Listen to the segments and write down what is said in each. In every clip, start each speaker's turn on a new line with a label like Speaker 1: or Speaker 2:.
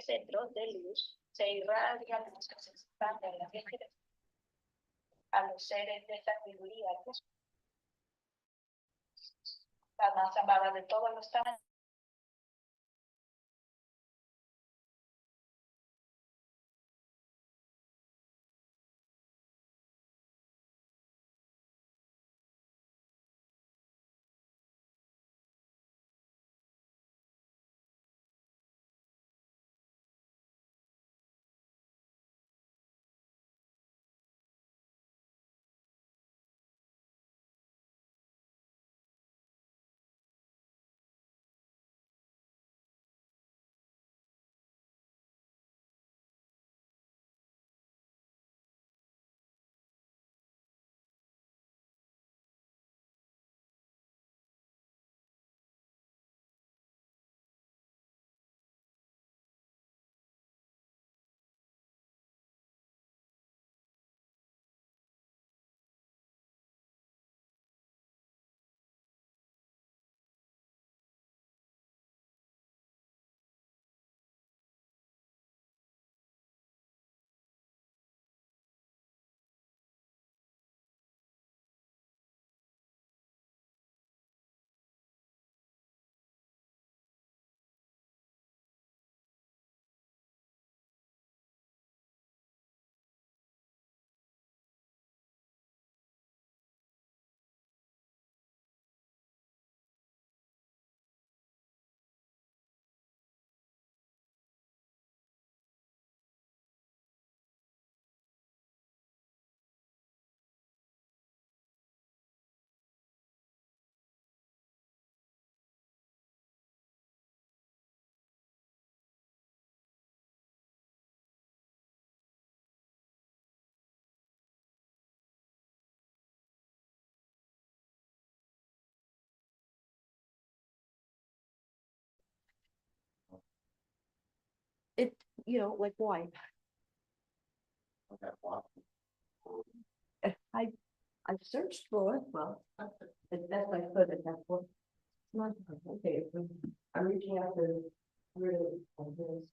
Speaker 1: centros de luz se irradia luz que se expande en la dirección a los seres de sabiduría, la más amada de todos los tamaños.
Speaker 2: It, like why? I searched for it, well, as best I could at that point. It's not, okay, I'm reaching out to really, this.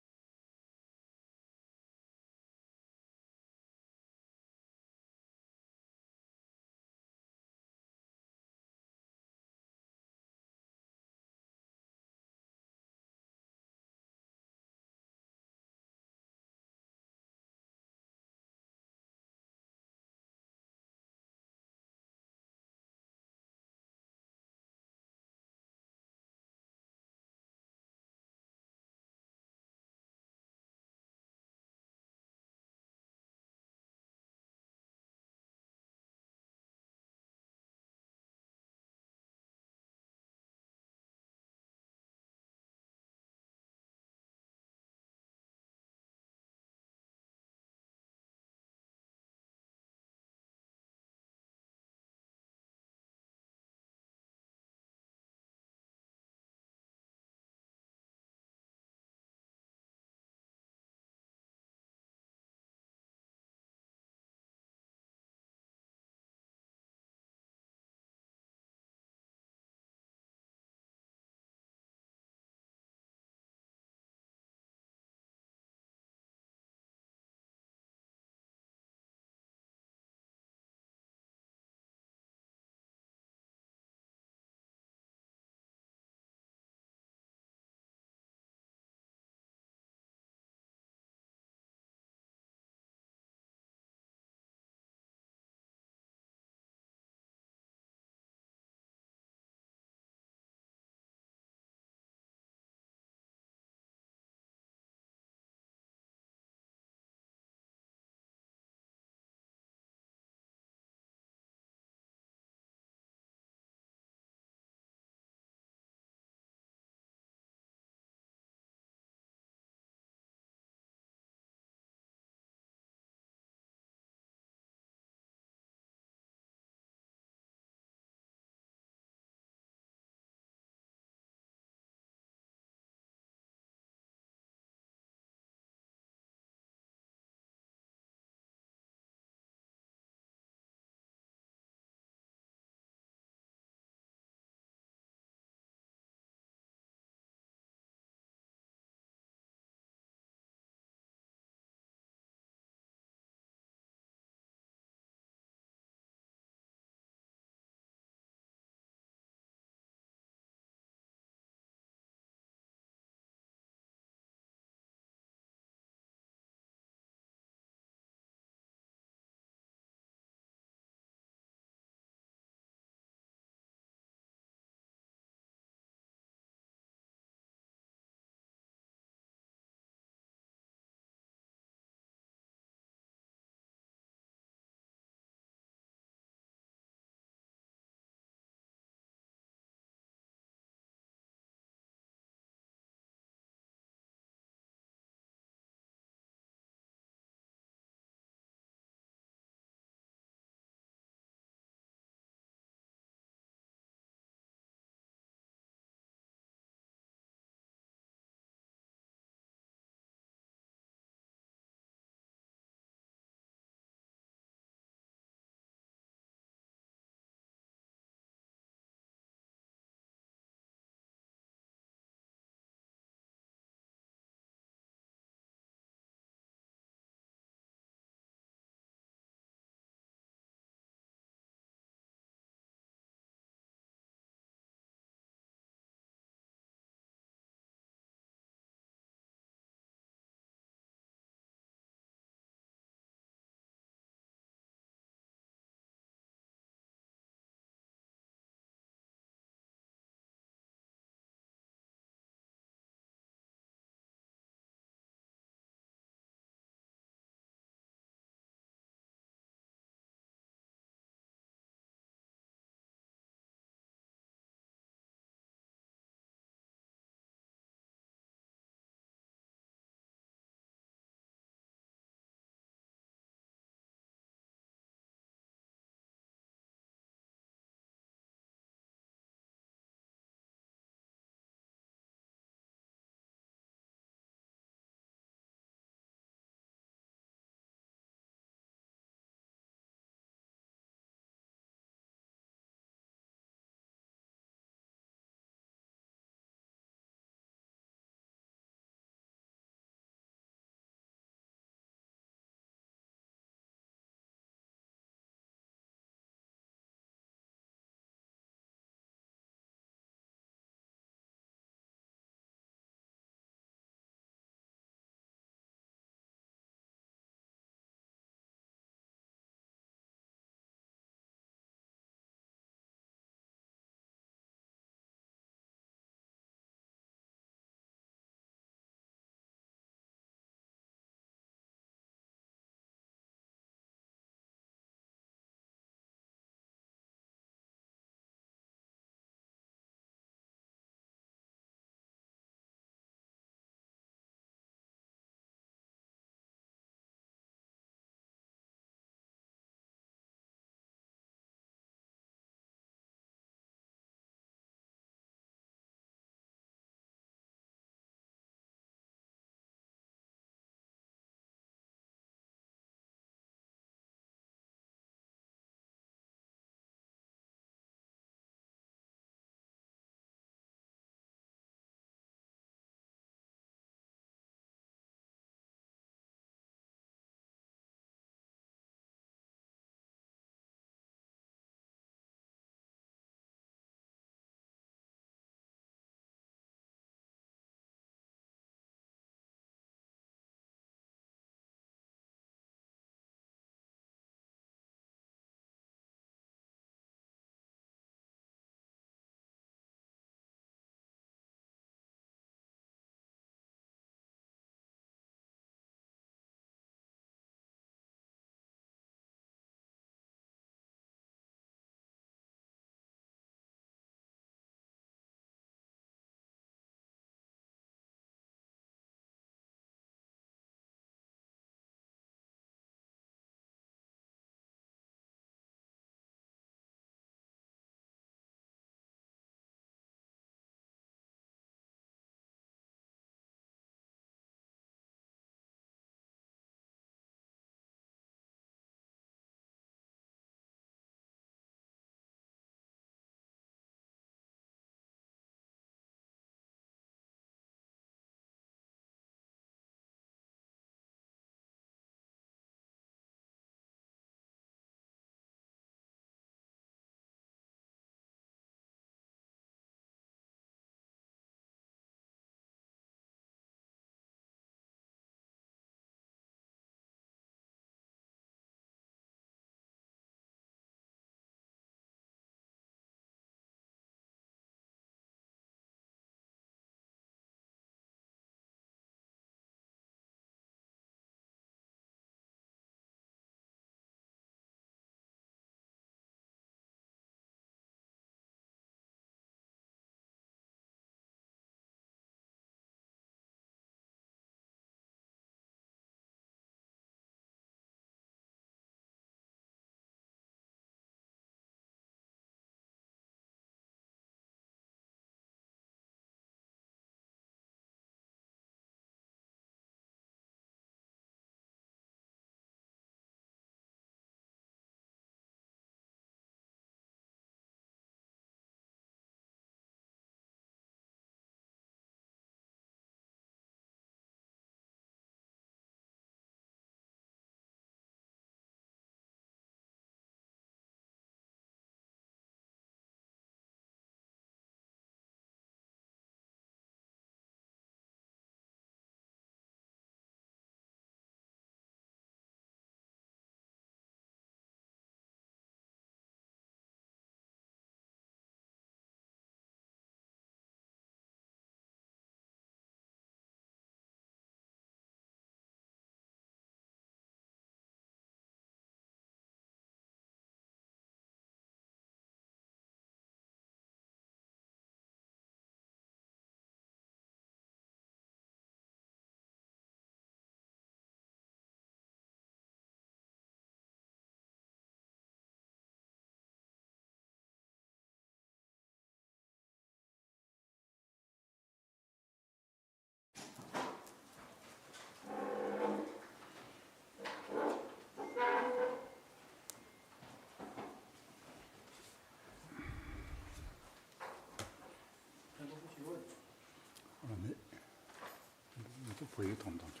Speaker 3: 会议담당자.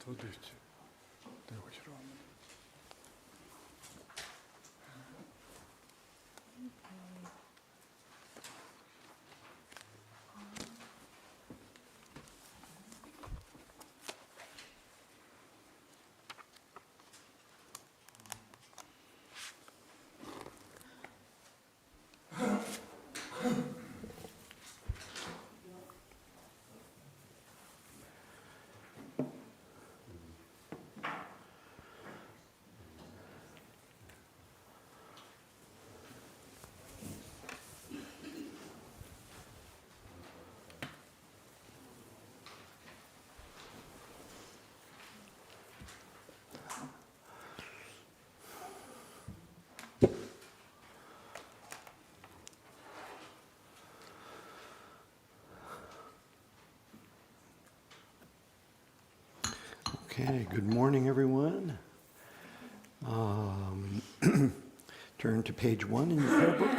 Speaker 3: 더 됐지. 내가 싫어하는.
Speaker 4: Okay, good morning, everyone. Turn to page 1 in your prayer book,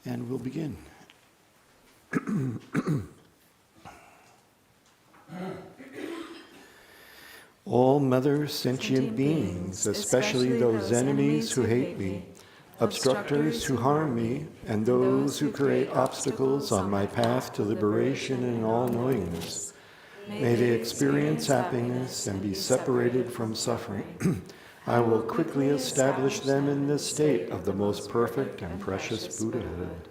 Speaker 4: and we'll begin. All mother sentient beings, especially those enemies who hate me, obstructors who harm me, and those who create obstacles on my path to liberation and all-knowingness, may they experience happiness and be separated from suffering. I will quickly establish them in this state of the most perfect and precious Buddhahood.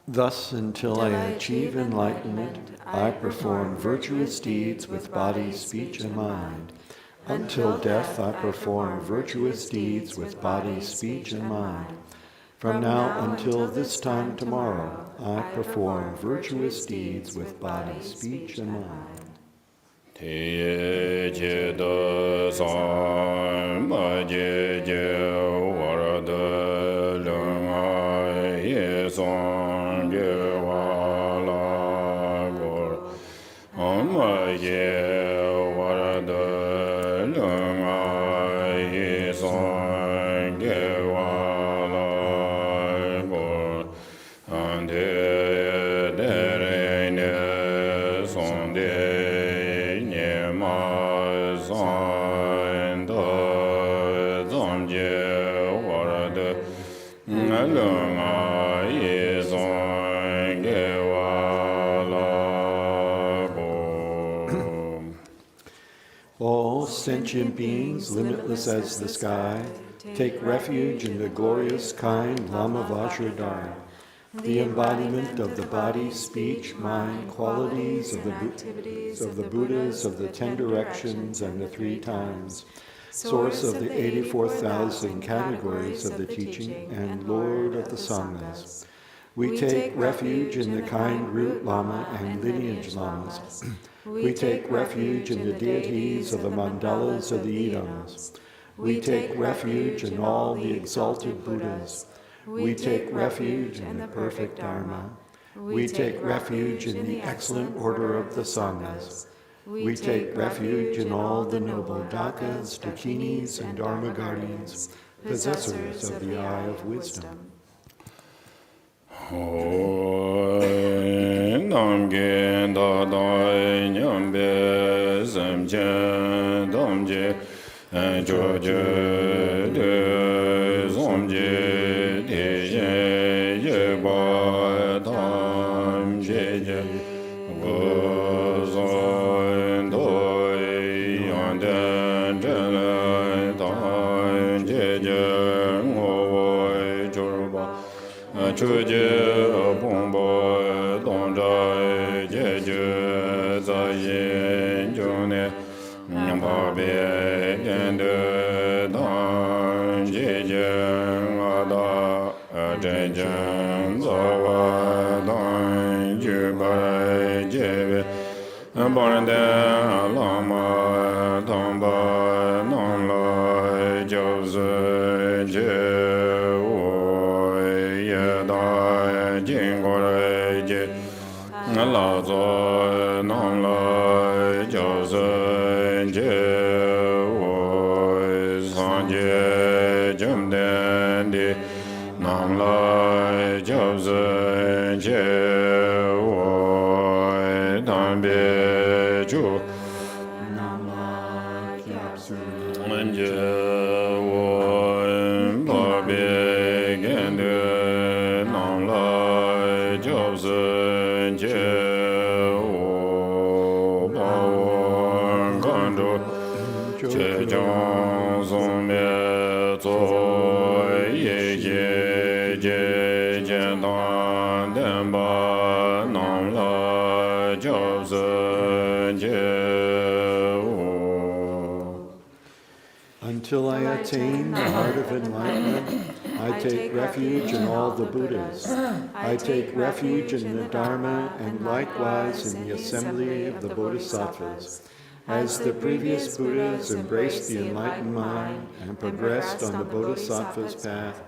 Speaker 4: Thus, until I achieve enlightenment, I perform virtuous deeds with body, speech, and mind. Until death, I perform virtuous deeds with body, speech, and mind. From now until this time tomorrow, I perform virtuous deeds with body, speech, and mind. All sentient beings, limitless as the sky, take refuge in the glorious, kind Lama Vajradhara, the embodiment of the body, speech, mind, qualities of the Buddhas of the 10 directions and the 3 times, source of the 84,000 categories of the teaching, and Lord of the Sanghas. We take refuge in the kind root Lama and lineage Lamas. We take refuge in the deities of the mandalas of the Idams. We take refuge in all the exalted Buddhas. We take refuge in the perfect Dharma. We take refuge in the excellent order of the Sanghas. We take refuge in all the noble Dakas, Dakinis, and Dharma guardians possessors of the eye of wisdom.
Speaker 5: Nam gen da dai nyam be sam chen dam je jo je de som je de je ye ba dam je je go zo doi yan den de dai je je ngo wai jo ba chu je bong bo dong zai jie jie zai yin zhong ne nyam ba bie yan de dang jie jie a da zhen zhen za wa dang ju bai jie bie ba ren de la ma dong ba nong lai jiao zi jie la zo nong lai jiao zhen jie wo san jie jim den di nong lai jiao zhen jie wo dan bie zhu
Speaker 4: Nam la kiap su
Speaker 5: wen jie wo ba bie gen de nong lai jiao zhen jie che zhong song mie zuo ye ye jie jian dan den ba nong la jiao zhen jie wo.
Speaker 4: Until I attain the heart of enlightenment, I take refuge in all the Buddhas. I take refuge in the Dharma and likewise in the assembly of the Bodhisattvas. As the previous Buddhas embraced the enlightened mind and progressed on the Bodhisattva's path,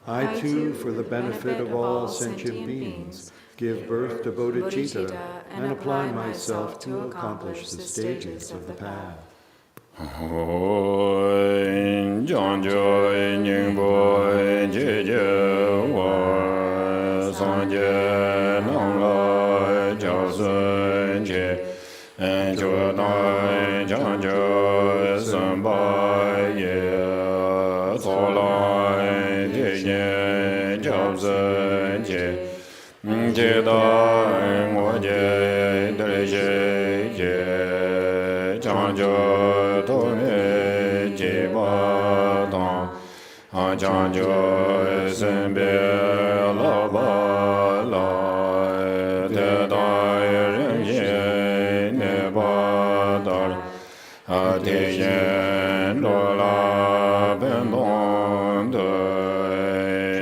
Speaker 4: I too, for the benefit of all sentient beings, give birth to bodhicitta and apply myself to accomplish the stages of the path.
Speaker 5: Jiang jie ning bo jie jie wo san jie nong lai jiao zhen jie and jo dai jiang jie san bai ye zuo lai die ye jiao zhen jie jie dai ngo jie de jie jie jiang jie to me jie ba dang a jiang jie sen bie la ba lai de dai ren ye ne ba da a de yen lo la ben dong de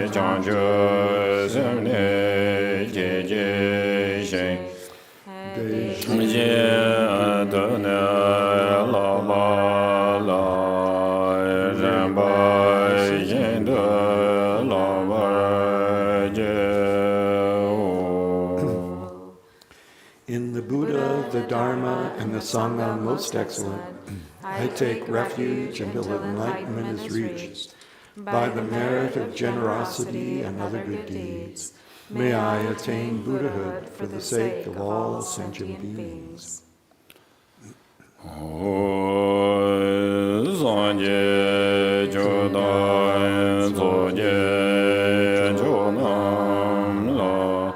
Speaker 5: jiang jie sen ne jie jie shen jie de ne la ba la ren ba yin de la ba jie wo.
Speaker 4: In the Buddha, the Dharma, and the Sangha most excellent, I take refuge until enlightenment is reached. By the merit of generosity and other good deeds, may I attain Buddhahood for the sake of all sentient beings.
Speaker 5: San jie jiu dan zuo jie jiu nam la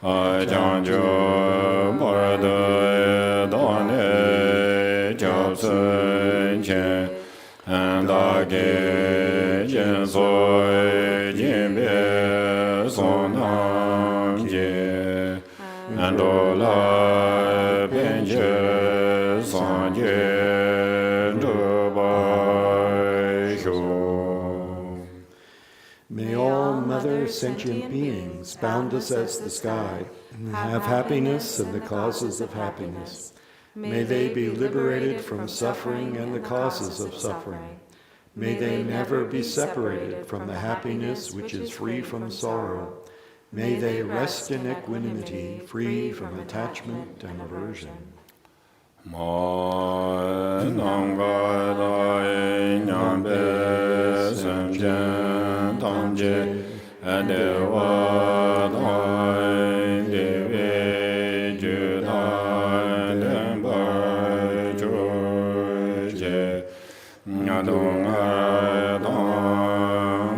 Speaker 5: ai jiang jiu ba de dan ne jiao zhen qian an da ge jian sui jin bie song nam jie an do la bian jie san jie
Speaker 4: May all mother sentient beings, boundless as the sky, have happiness and the causes of happiness. May they be liberated from suffering and the causes of suffering. May they never be separated from the happiness which is free from sorrow. May they rest in equanimity, free from attachment and aversion.
Speaker 5: Ma nam ga dai nyam be sem jen tam je dewa dai dewe ju dai lembar ju je dong ai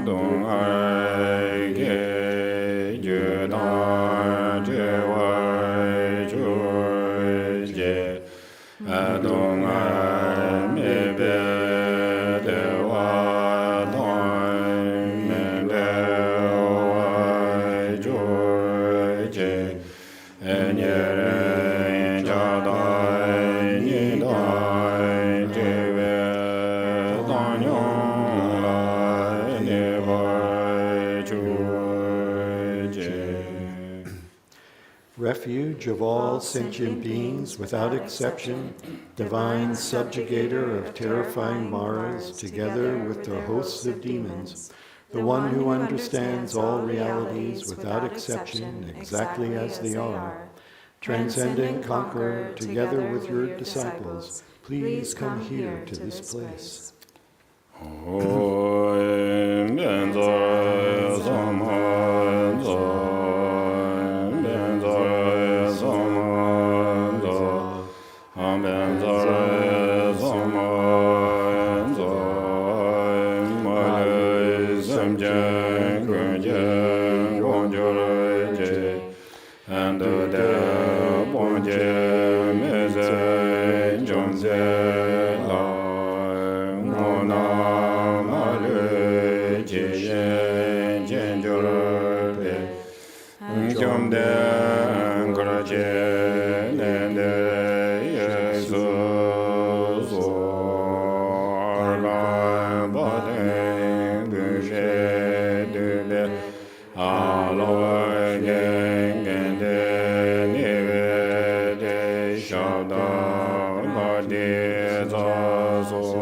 Speaker 5: dong ai ge ju dai je wai ju je dong ai me be dewa dai me be wai ju je nye ja dai ni dai je we dong yong lai ni wai ju je.
Speaker 4: Refuge of all sentient beings, without exception, divine subjugator of terrifying Maras, together with the hosts of demons, the one who understands all realities without exception exactly as they are, transcendent conqueror, together with your disciples, please come here to this place.
Speaker 5: And the bonje meze jonze la mona malu je jenjore be jomde graje nende yesu so arga bade guje de aloy gengende nive de shada bade zazo.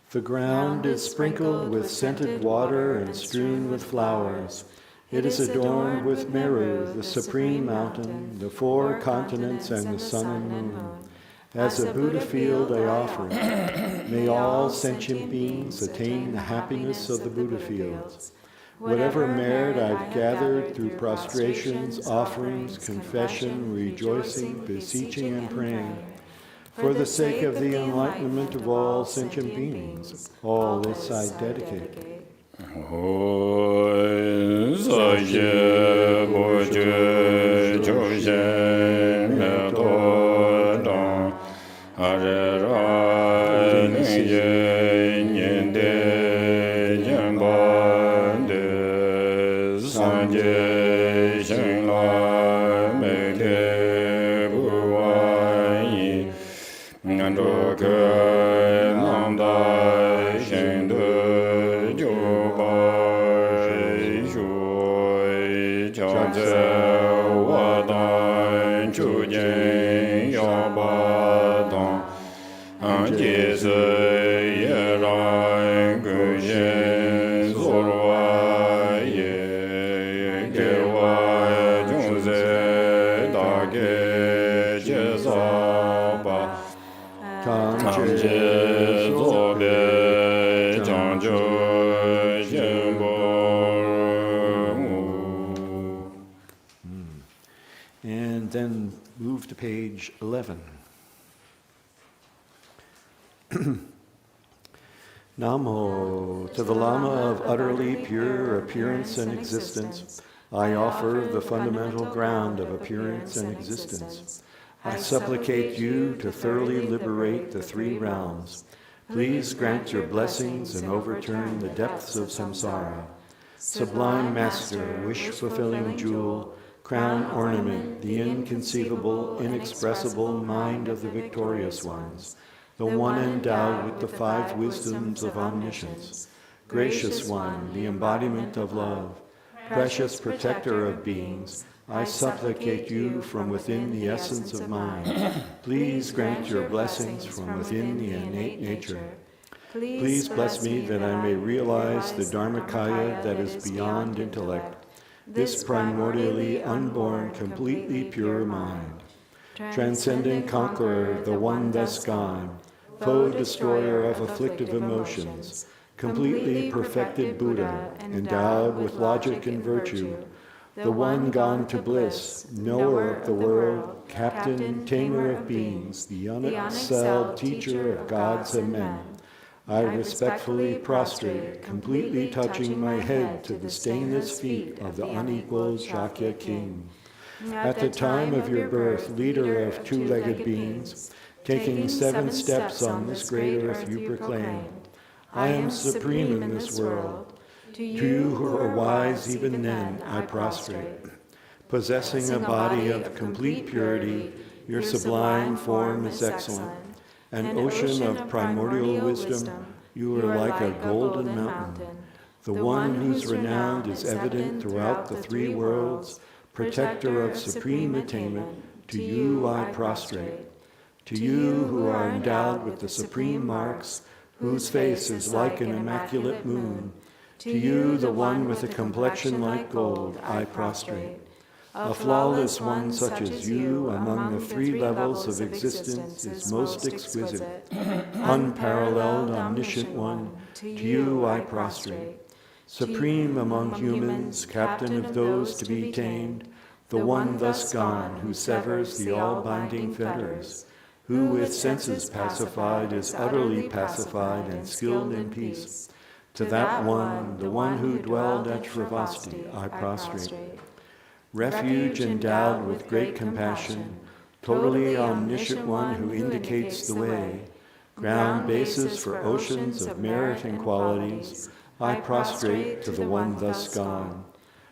Speaker 4: The ground is sprinkled with scented water and strewn with flowers. It is adorned with Meru, the supreme mountain, the 4 continents, and the sun and moon. As a Buddha field I offer it. May all sentient beings attain the happiness of the Buddha fields. Whatever merit I've gathered through prostrations, offerings, confession, rejoicing, beseeching, and praying, for the sake of the enlightenment of all sentient beings, all this I dedicate. And then move to page 11. Namo, to the Lama of utterly pure appearance and existence, I offer the fundamental ground of appearance and existence. I supplicate you to thoroughly liberate the 3 realms. Please grant your blessings and overturn the depths of samsara. Sublime Master, wish-fulfilling jewel, crown ornament, the inconceivable, inexpressible mind of the victorious ones, the one endowed with the 5 wisdoms of omniscience, gracious one, the embodiment of love, precious protector of beings, I supplicate you from within the essence of mind. Please grant your blessings from within the innate nature. Please bless me that I may realize the Dharmakaya that is beyond intellect, this primordially unborn, completely pure mind. Transcendent conqueror, the one thus gone, foe destroyer of afflictive emotions, completely perfected Buddha, endowed with logic and virtue, the one gone to bliss, knower of the world, captain, tamer of beings, the unexcelled teacher of gods and men. I respectfully prostrate, completely touching my head to the stainless feet of the unequaled Shakya king. At the time of your birth, leader of two-legged beings, taking 7 steps on this great earth, you proclaimed, I am supreme in this world. To you who are wise even then, I prostrate. Possessing a body of complete purity, your sublime form is excellent. An ocean of primordial wisdom, you are like a golden mountain. The one whose renown is evident throughout the 3 worlds, protector of supreme attainment, to you I prostrate. To you who are endowed with the supreme marks, whose face is like an immaculate moon, to you, the one with a complexion like gold, I prostrate. A flawless one such as you among the 3 levels of existence is most exquisite. Unparalleled, omniscient one, to you I prostrate. Supreme among humans, captain of those to be tamed, the one thus gone who severs the all-binding fetters, who with senses pacified is utterly pacified and skilled in peace. To that one, the one who dwelled at Shravasti, I prostrate. Refuge endowed with great compassion, totally omniscient one who indicates the way, ground basis for oceans of merit and qualities, I prostrate to the one thus gone.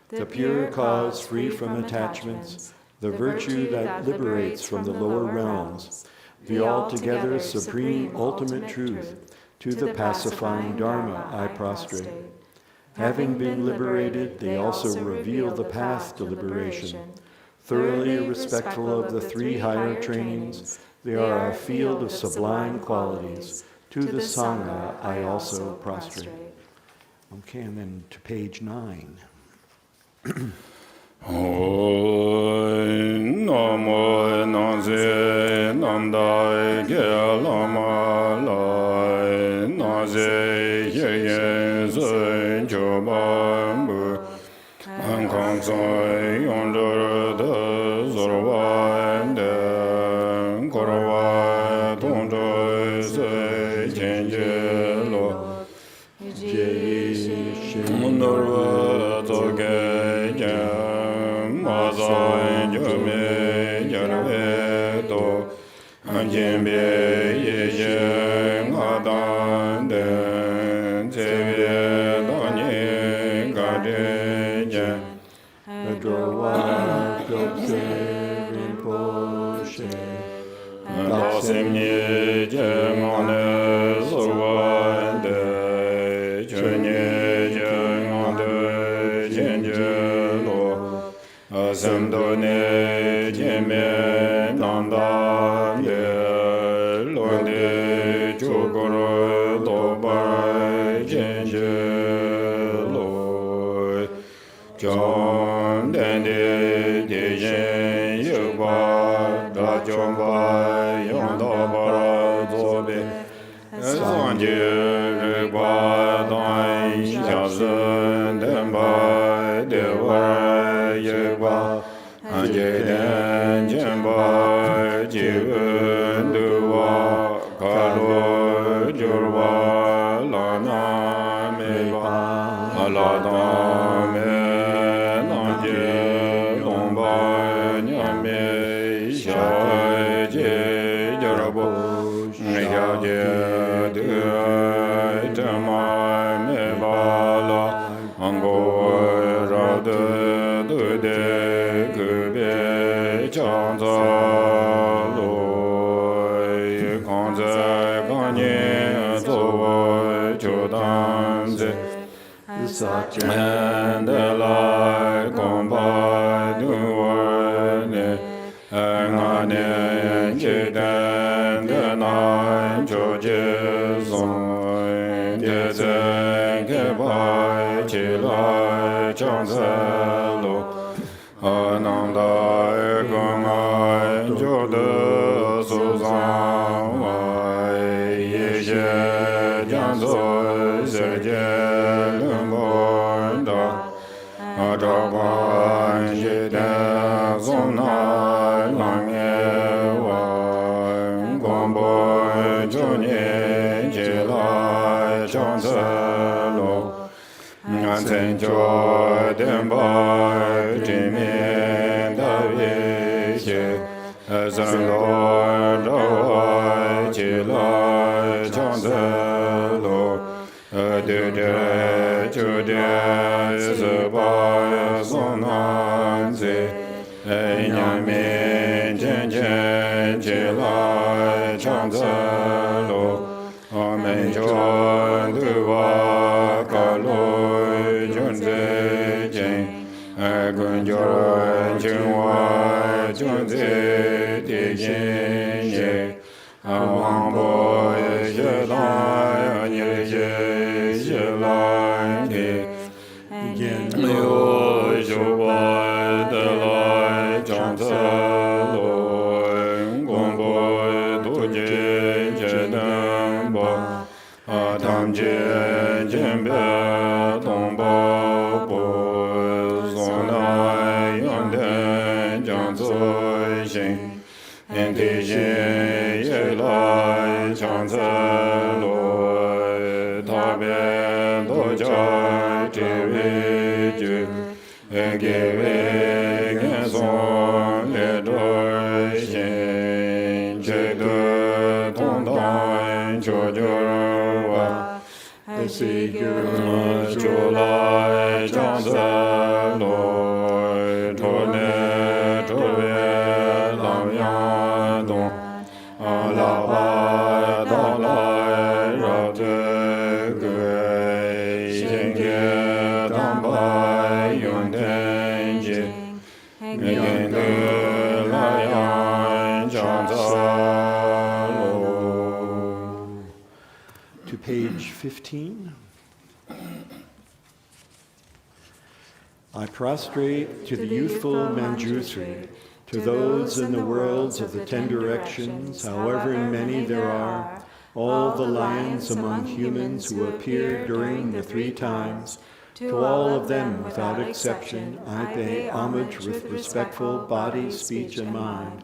Speaker 4: The pure cause free from attachments, the virtue that liberates from the lower realms, the altogether supreme ultimate truth, to the pacifying Dharma I prostrate. Having been liberated, they also reveal the path to liberation. Thoroughly respectful of the 3 higher trainings, they are a field of sublime qualities. To the Sangha I also prostrate. Okay, and then to page 9.
Speaker 5: Namo Naze Namdai Ge Lama Lai Naze Ye Ye Zui Choban Bu Ankang Sai Yonder De Zorwa De Korwa Tongzoi Se Chenje Lo Mundarwa Toge Jem Mazai Jume Yarve To Anjimbe Ye Adan Den Tevye Danye Gade Jen
Speaker 4: Adrowa Dokse Rinpoche
Speaker 5: Dasim Nye Jemane Zorwa De Chunye Jemane Jenje Lo Asendo Ne Jeme Nanda Ye Londe Chukuro Doba Jenje Lo John Dende Dejen Yuba Da Chomba Yonda Bara Zobe Sanje Reba Dai Shazan Demba Dewa Yuba Anje Den Jemba Jivun Duwa Kalo Jurwa Lana Meba Alada Me Nanje Lomba Nyame Shaje Jarabo Nyaje De Tama Mebala Ango Rade De Kube Chanza Loi Kanze Kanye Zowa Chodanze Mandela Komba Duwane Angane Chidan Denan Choje Zon Jeze Keba Chila Chanzelo Ananda Gonga Joda Suzan Wai Rajavan Jiden Zona Langewa Gombo Juni Jila Chanzelo Ngansen Jo Denba Jimin Davishi Zan Lo Jila Chanzelo Dude Jude Zeba Zonanzi Nyami Jen Jila Chanzelo Amen John Duva Kalo Junze Jen Gunjor Junwa Junze Dijin Ye Amambo Jela Nirje Jela Again, Leo Joba de la Chanzelo Gombo Doje Jedamba Adam Jembe Tomba Zona Yonde Janzo Shin Indije Yela Chanzelo Tabe Doja Tiviju Give Genson Le Shin Jede Tondan Jojurwa Sigur Julai Chanzelo Tone Tove Lam Yadon Alaba Dalai Rade Gui Jenge Damba Yundenji Yende Layan Chanzalo.
Speaker 4: To page 15. I prostrate to the youthful Manjusri, to those in the worlds of the 10 directions, however many there are, all the lions among humans who appear during the 3 times, to all of them without exception, I pay homage with respectful body, speech, and mind.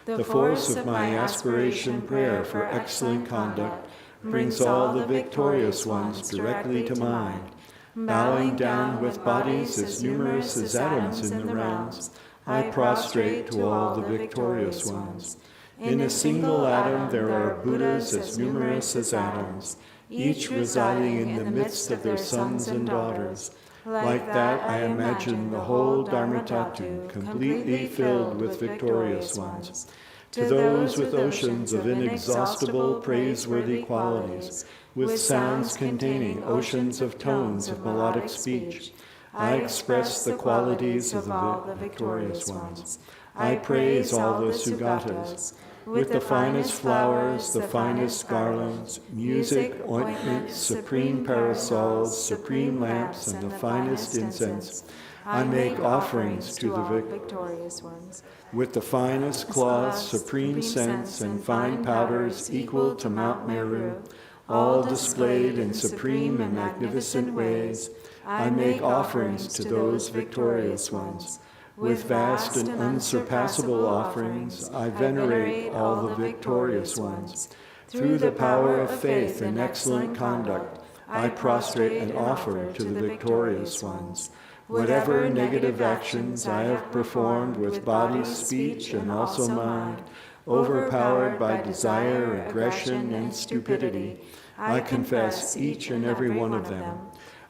Speaker 4: The force of my aspiration prayer for excellent conduct brings all the victorious ones directly to mind. Bowing down with bodies as numerous as atoms in the realms, I prostrate to all the victorious ones. In a single atom there are Buddhas as numerous as atoms, each residing in the midst of their sons and daughters. Like that, I imagine the whole Dharmatatu completely filled with victorious ones. To those with oceans of inexhaustible, praiseworthy qualities, with sounds containing oceans of tones of melodic speech, I express the qualities of the victorious ones. I praise all the Sugatas. With the finest flowers, the finest garlands, music, ointments, supreme parasols, supreme lamps, and the finest incense, I make offerings to the victorious ones. With the finest cloths, supreme scents, and fine powders equal to Mount Meru, all displayed in supreme and magnificent ways, I make offerings to those victorious ones. With vast and unsurpassable offerings, I venerate all the victorious ones. Through the power of faith and excellent conduct, I prostrate and offer to the victorious ones. Whatever negative actions I have performed with body, speech, and also mind, overpowered by desire, aggression, and stupidity, I confess each and every one of them.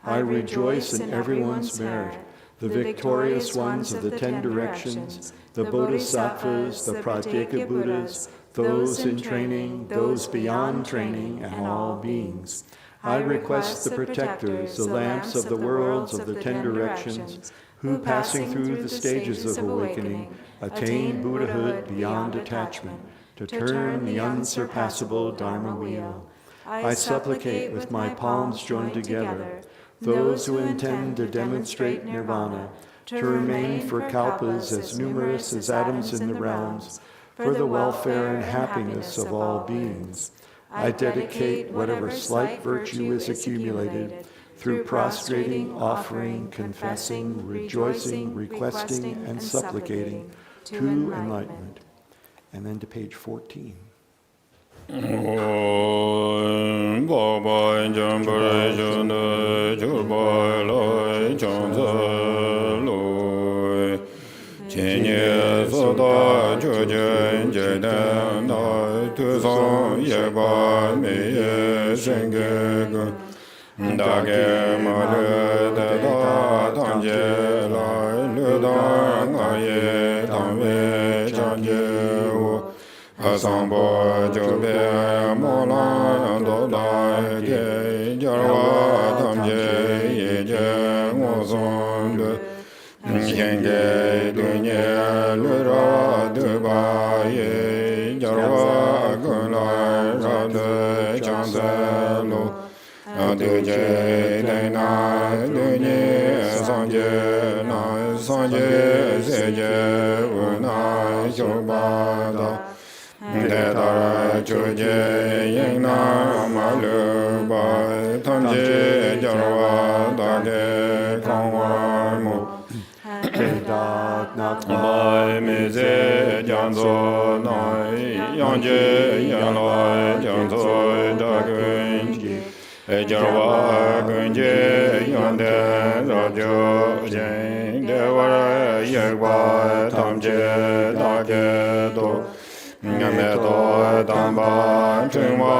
Speaker 4: I rejoice in everyone's merit, the victorious ones of the 10 directions, the Bodhisattvas, the Pratyeka Buddhas, those in training, those beyond training, and all beings. I request the protectors, the lamps of the worlds of the 10 directions, who, passing through the stages of awakening, attain Buddhahood beyond attachment, to turn the unsurpassable Dharma wheel. I supplicate with my palms joined together those who intend to demonstrate nirvana, to remain for kalpas as numerous as atoms in the realms, for the welfare and happiness of all beings. I dedicate whatever slight virtue is accumulated through prostrating, offering, confessing, rejoicing, requesting, and supplicating, to enlightenment. And then to page 14.
Speaker 5: Om Baba Jambare Jana Jurba Loi Changza Loi Chenye Soda Chujen Jedan Dai Tuzon Yeba Meye Shenge Dage Mare Da Tangje Lai Luda Ngaye Tangwe Changje Wo Asambo Jobe Mola Doda Ge Jarwa Tamje Yeje Ngozonde Yenge Dunye Lura Duba Ye Jarwa Gunla Rade Chanzelo Aduje Dena Dunye Sanje Na Sanje Seje Una Shobada Dedara Chuje Yena Maluba Tamje Jarwa Dage Kangwa Mu Bai Mize Janzo Nai Yanje Yanlai Janzo Dagunji Jarwa Gunje Yande Rajo Jen Dewara Yegwa Tamje Dage Do Ngamedo Damba Chungwa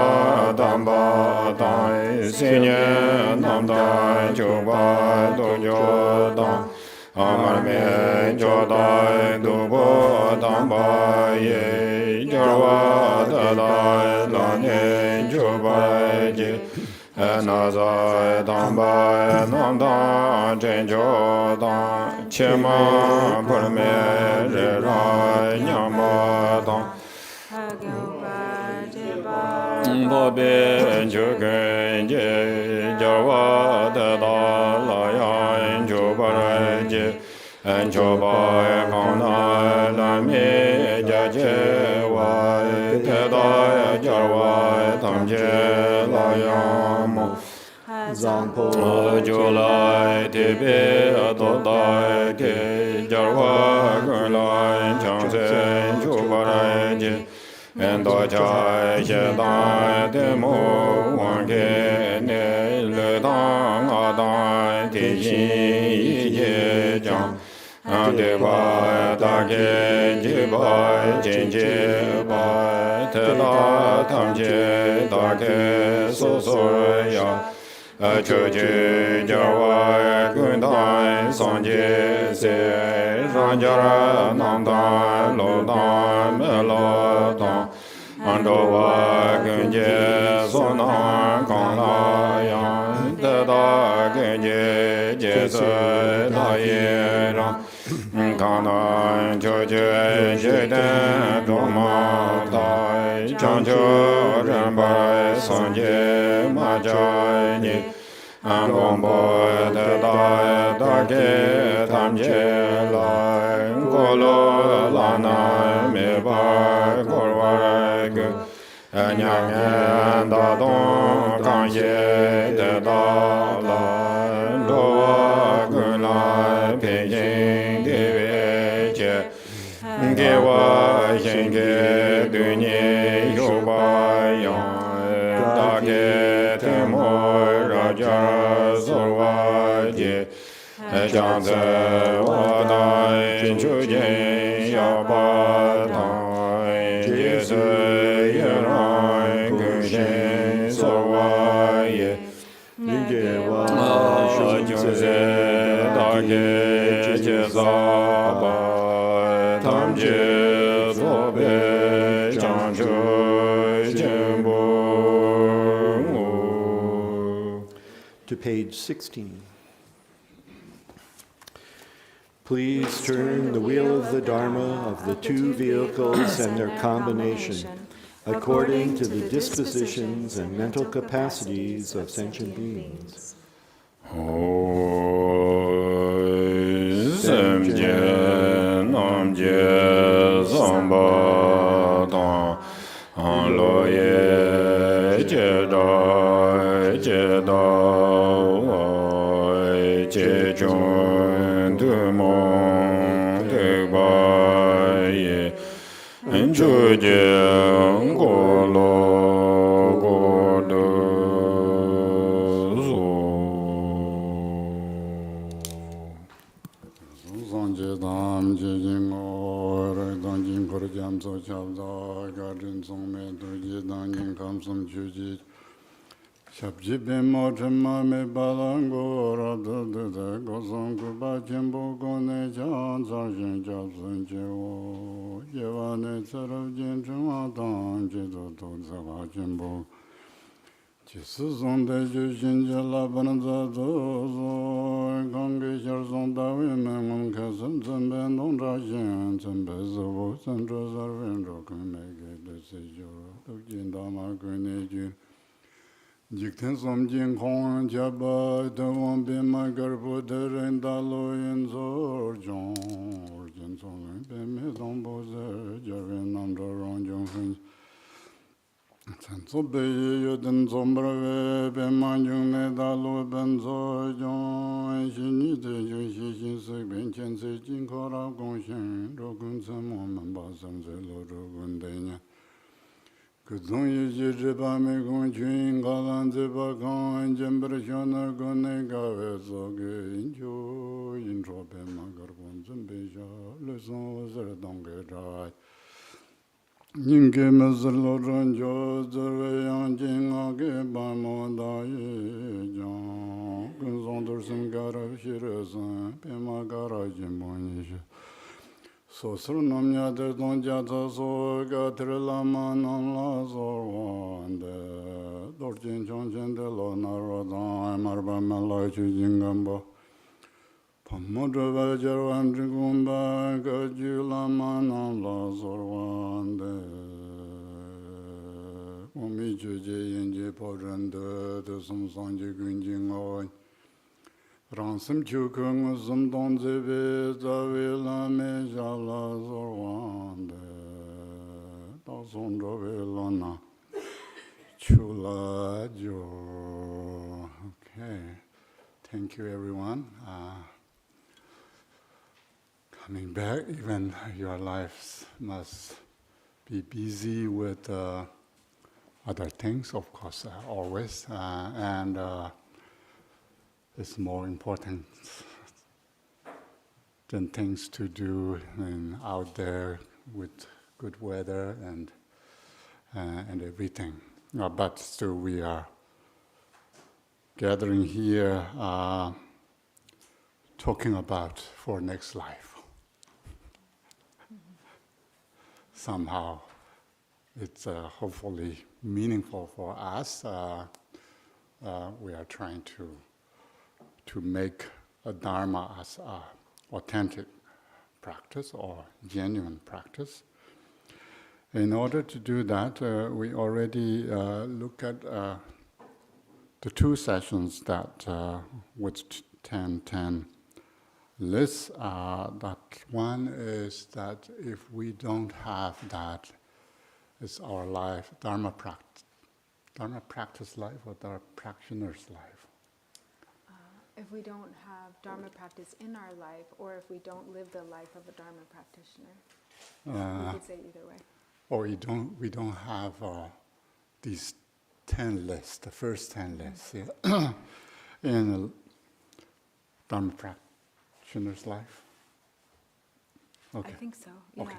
Speaker 5: Damba Dai Sinye Namdai Chungwa Dojo Dam Amarme Jodai Dubo Damba Ye Jarwa Dadai Lanye Juba Ji Nazai Damba Namda Jenjo Dam Chema Purme Rai Nyama Dam Bobe Jugen Jawa da la yan Jobaraje and Joba Kana la me Jaje wa Tada Jawa Tamje la yamo Zampo Julai Tibe Adodai Ke Jarwa Gulai Changse Jobaraje and Dojai Shedai Demo Wange Ne Le Dang Adai Tijin Ye Jang Deva Dage Jibai Jinje Bai Tela Tamje Dage Sosoya Chuje Jawa Gundai Sanje Se Ranjara Namdai Lodai Melodai Andowa Gunje Sona Kanayan Deda Gunje Jese Dayera Kana Chuje Jeden Doma Dai Chancho Rambai Sanje Majani Ambombo Deda Dage Tamje Lai Kolo Lana Meba Korwareg Nyang Dadon Kanye Deda Lai Doa Gunai Pijin Diveche Gewa Shenge Dunye Yobayan Dage Temo Raja Zorwaje Janze Wadai Chujin Yabatai Jese Yerai Gushin Zorwaye Gewa Junze Dage Jezaba Tamje Zobe Janju Jimbo.
Speaker 4: To page 16. Please turn the wheel of the Dharma of the two vehicles and their combination according to the dispositions and mental capacities of sentient beings.
Speaker 5: Semje Namje Zamba Dan Anloye Jeda Jeda che chon du mo de ba ye chu je go lo go do zo zong je dam je jing o re dang jing ko jam so chao da ga rin song me du je dang jing kam sum chu ji Shabji bimo chima me balango ra du du du go song ku ba jimbo go ne chan sa shin chab sun che wo ye wa ne tsarav jin chung wa tang che do do sa wa jimbo chi su song de ju shin che la ban za do so gong ge shar song da we me ngom ka sun sun be nong ra shin sun be su wo sun tro sar wen ro kun me ge de se jo do jin da ma kun ne jin Jikten som jing kong jaba de won be ma garbo de ren da lo yin zor jong or jin song be me dong bo ze ja ren nam do rong jong hun san so be ye den zom bra we be ma jung ne da lo ben zo jong xin ni de ju xi xin se ben chen se jing ko ra gong xin ro gun se mo man ba sam ze lo ro gun de nya Kuzung yi ji zhiba me gong chun ga lan ziba kong jen bar shona gon ne ga we so ge yin chu yin cho pe ma gar gon zin pe sha le son zir dong ge zhai yin ge me zir lo zhon jo zir we yang jing a ge ba mo da yi jang kun zong dur sim ga ra shi re san pe ma ga ra jin bo yi shi So sur nam ya de don ja za so ga tre la ma nam la so wan de dor jin chong chen de lo na ro da mar ba ma la chu jing gam ba pam mo de ba jar wan ji gum ba ga ji la ma nam la so wan de o mi ju je yin je po ren de sum sang ji gun jing o Ransom chukung zum don zebe zawe la me jala zorwande da son rove lona chula jo. Okay, thank you everyone. Coming back, even your lives must be busy with other things, of course, always, and it's more important than things to do out there with good weather and everything. But still, we are gathering here, talking about for next life. Somehow, it's hopefully meaningful for us. We are trying to make a Dharma as an authentic practice or genuine practice. In order to do that, we already look at the two sessions that with 10:10 lists. That one is that if we don't have that, it's our life, Dharma practice life or Dharma practitioner's life.
Speaker 6: If we don't have Dharma practice in our life, or if we don't live the life of a Dharma practitioner, we could say either way.
Speaker 3: Or we don't have these 10 lists, the first 10 lists in a Dharma practitioner's life. Okay.
Speaker 6: I think so. Yeah.
Speaker 3: Okay.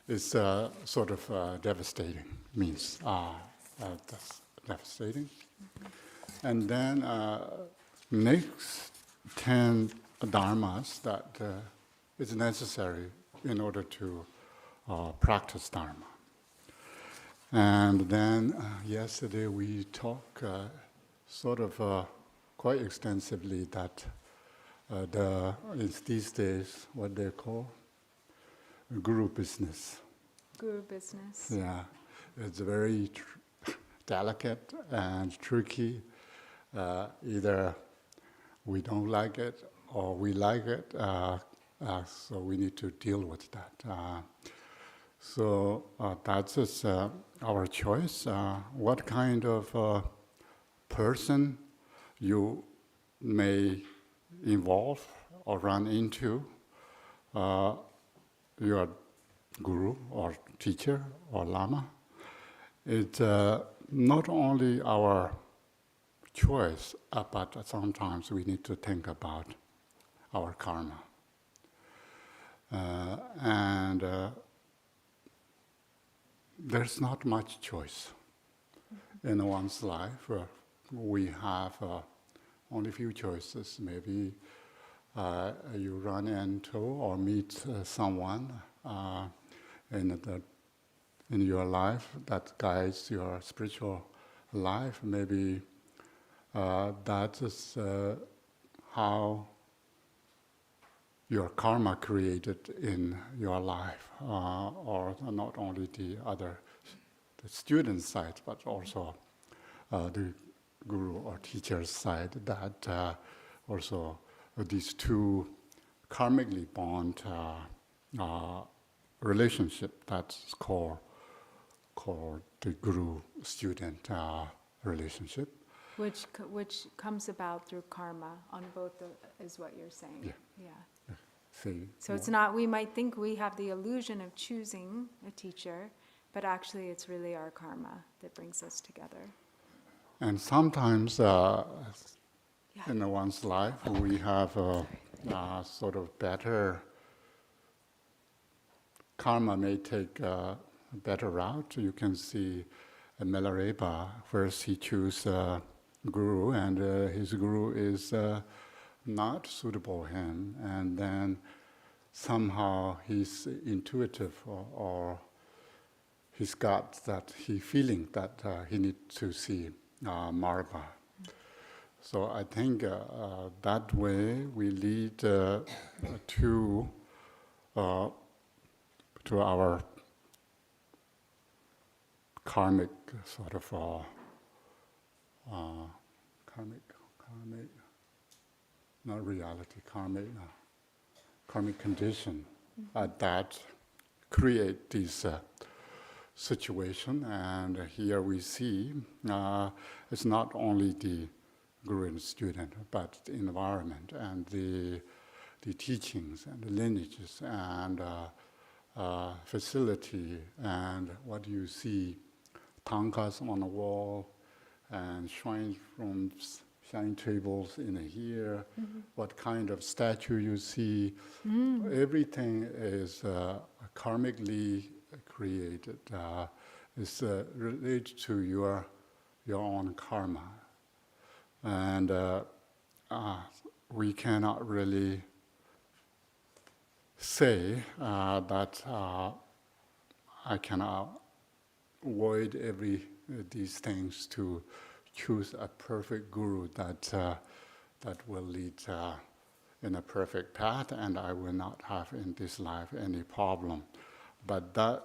Speaker 3: It's sort of devastating. Means that's devastating. Mm-hmm. And then next 10 dharmas that is necessary in order to practice Dharma. And then yesterday we talked sort of quite extensively that it's these days what they call guru business.
Speaker 6: Guru business.
Speaker 3: Yeah, it's very delicate and tricky. Either we don't like it or we like it, so we need to deal with that. So that's just, our choice. What kind of person you
Speaker 5: may involve or run into your guru or teacher or lama, it's not only our choice, but sometimes we need to think about our karma. And there's not much choice in one's life. We have only few choices. Maybe you run into or meet someone in your life that guides your spiritual life. Maybe that is how your karma created in your life, or not only the student side, but also the guru or teacher's side, that also these two karmically bond relationship that's called the guru-student relationship.
Speaker 6: Which comes about through karma on both, is what you're saying. Yeah. So it's not, we might think we have the illusion of choosing a teacher, but actually it's really our karma that brings us together.
Speaker 5: And sometimes in one's life we have a sort of better, karma may take a better route. You can see Milarepa, first he chose guru, and his guru is not suitable for him, and then somehow he's intuitive or he's got that feeling that he needs to see Marba. So I think that way we lead to our karmic sort of karmic, not reality, karmic condition that create this situation. And here we see it's not only the guru and student, but the environment and the teachings and the lineages and facility, and what you see, tankas on the wall and shrine rooms, shrine tables in here, what kind of statue you see, everything is karmically created. It's related to your own karma. And we cannot really say that I can avoid these things to choose a perfect guru that will lead in a perfect path, and I will not have in this life any problem. But that,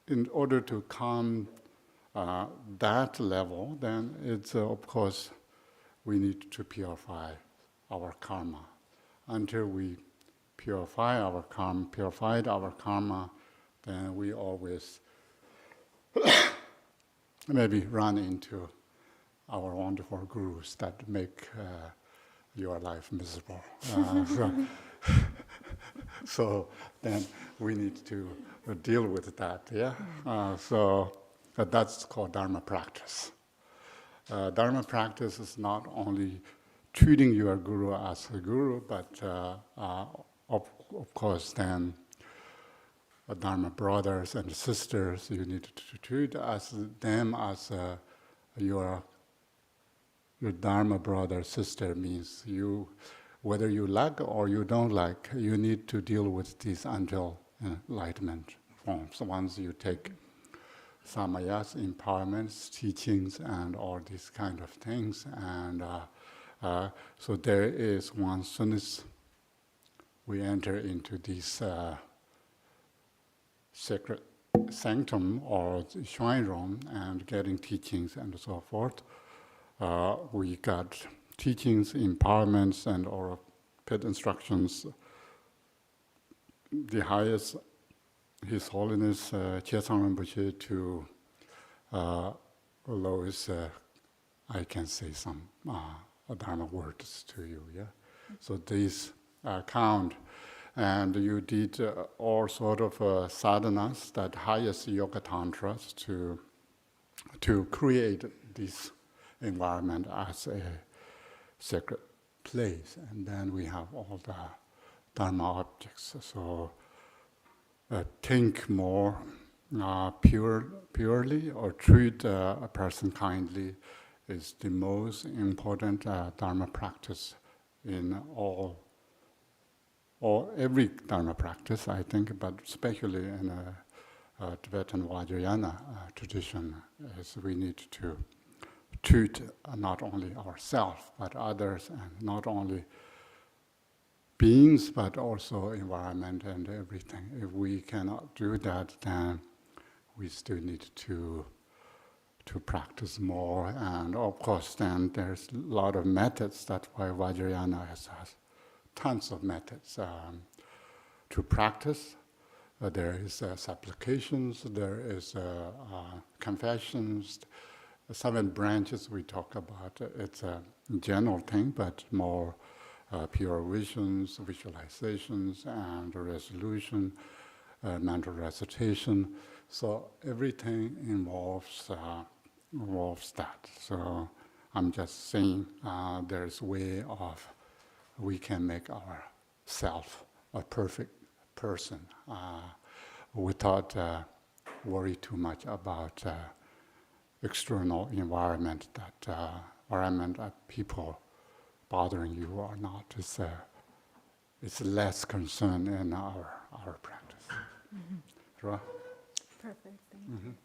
Speaker 5: in order to come that level, then it's of course we need to purify our karma. Until we purified our karma, then we always maybe run into our wonderful gurus that make your life miserable. So then we need to deal with that, yeah? So that's called Dharma practice. Dharma practice is not only treating your guru as a guru, but of course then Dharma brothers and sisters, you need to treat them as your Dharma brother, sister means you, whether you like or you don't like, you need to deal with these until enlightenment forms. Once you take samayas, empowerments, teachings, and all these kind of things, and so there is one, soon as we enter into this sacred sanctum or shrine room and getting teachings and so forth, we got teachings, empowerments, and or pet instructions. The highest, His Holiness Chesang Rinpoche, to lowest, I can say some
Speaker 3: Dharma words to you, yeah? So these count. And you did all sort of sadhanas, that highest yoga tantras, to create this environment as a sacred place. And then we have all the Dharma objects. So think more purely or treat a person kindly is the most important Dharma practice in or every Dharma practice, I think, but especially in a Tibetan Vajrayana tradition, is we need to treat not only ourselves, but others, and not only beings, but also environment and everything. If we cannot do that, then we still need to practice more. And of course, then there's a lot of methods. That's why Vajrayana has tons of methods to practice. There is supplications, there is confessions, 7 branches we talk about. It's a general thing, but more pure visions, visualizations, and resolution, mental recitation. So everything involves that. So I'm just saying there's a way of we can make ourself a perfect person without worry too much about external environment, that people bothering you or not. It's less concern in our practice. Mm-hmm. Right?
Speaker 6: Perfect, thank you.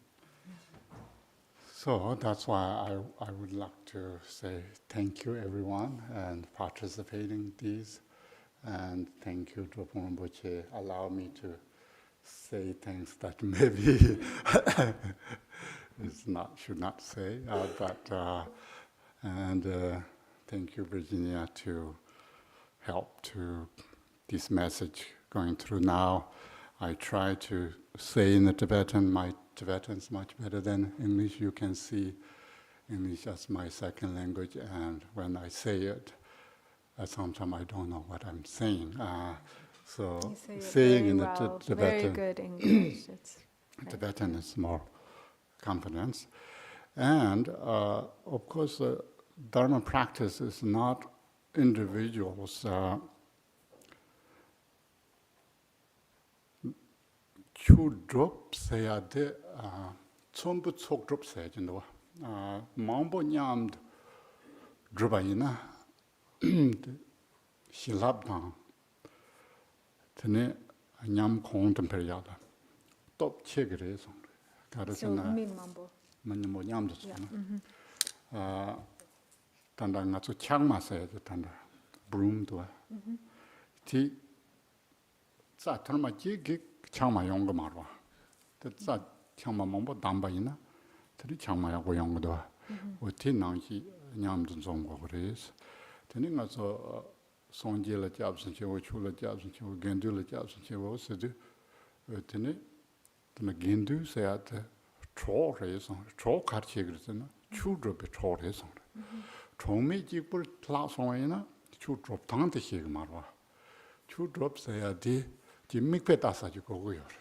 Speaker 3: So that's why I would like to say thank you everyone and participating in these, and thank you Drop Rinpoche allow me to say things that maybe should not say, and thank you Virginia to help to this message going through now. I try to say in the Tibetan, my Tibetan is much better than English. You can see English as my second language, and when I say it, sometimes I don't know what I'm saying. So saying in the Tibetan,
Speaker 6: very good English.
Speaker 3: Tibetan is more confidence. And of course, Dharma practice is not individuals. Chu drop say ade chombu chok drop say jindo mambo nyam drobayina shilab dang tene nyam khong temperiyada top chegre song karasana
Speaker 6: mambo
Speaker 3: manmo nyam do tanda nga chu changma say tanda broom do ti sa tharma ji 창마 용거 말와. 뜻자 창마 몸보 담바이나. 들이 창마하고 용거도. 어디 나기 냠좀 좀고 그래서. 되는 가서 손질을 잡선 제고 출을 잡선 제고 겐두를 잡선 제고 쓰지. 되네. 되네 겐두 세야트 초래서 초 같이 그랬잖아. 추드럽에 초래서. 총미 집을 클라송이나 추드럽 당한테 시기 말와. 추드럽 세야디 Mikpe tasaji kogo yore,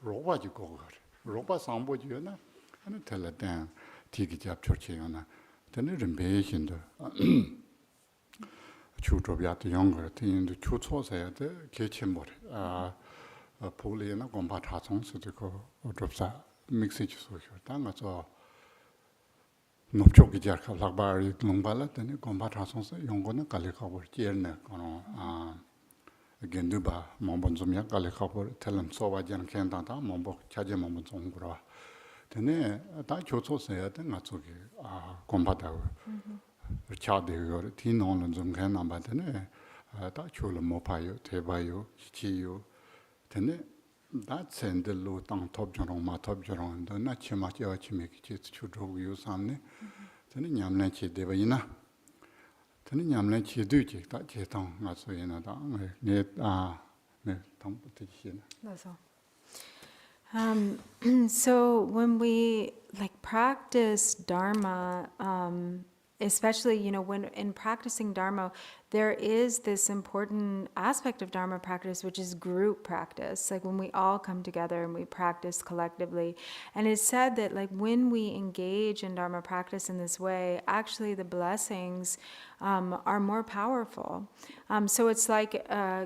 Speaker 3: roba ji kogo yore, roba sambo ji yore na, ane tela ten tiki jab chorche yore, tene rinpe shindo, chu drobyate yongore, tene chu cho sayate keche more, poli yore na gompa chachong sidi ko drobsa miksi chi so yore, ta nga zo nopcho ki jarka lakbaari lungpa la, tene gompa chachong sa yongo na kali kabor jerne kono, genduba mombo zomya kali khapor telam sowa jan kendanta mombo chaje mombo zongura tene ta chocho se ya de ngacho ge komba da cha de yo ti non zong kan namba tene ta cholo mo pa yo te ba yo chi yo tene da sende lo tang top jorong ma top jorong do na chima ya chime ki chi chu ro yo samne tene nyamne chi de ba ina tene nyamle chi du chi ta che tang nga so yena da ne tang pu ti
Speaker 6: That's all. So when we practice Dharma, especially, when in practicing Dharma, there is this important aspect of Dharma practice, which is group practice, like when we all come together and we practice collectively. And it's said that like when we engage in Dharma practice in this way, actually the blessings are more powerful. So it's like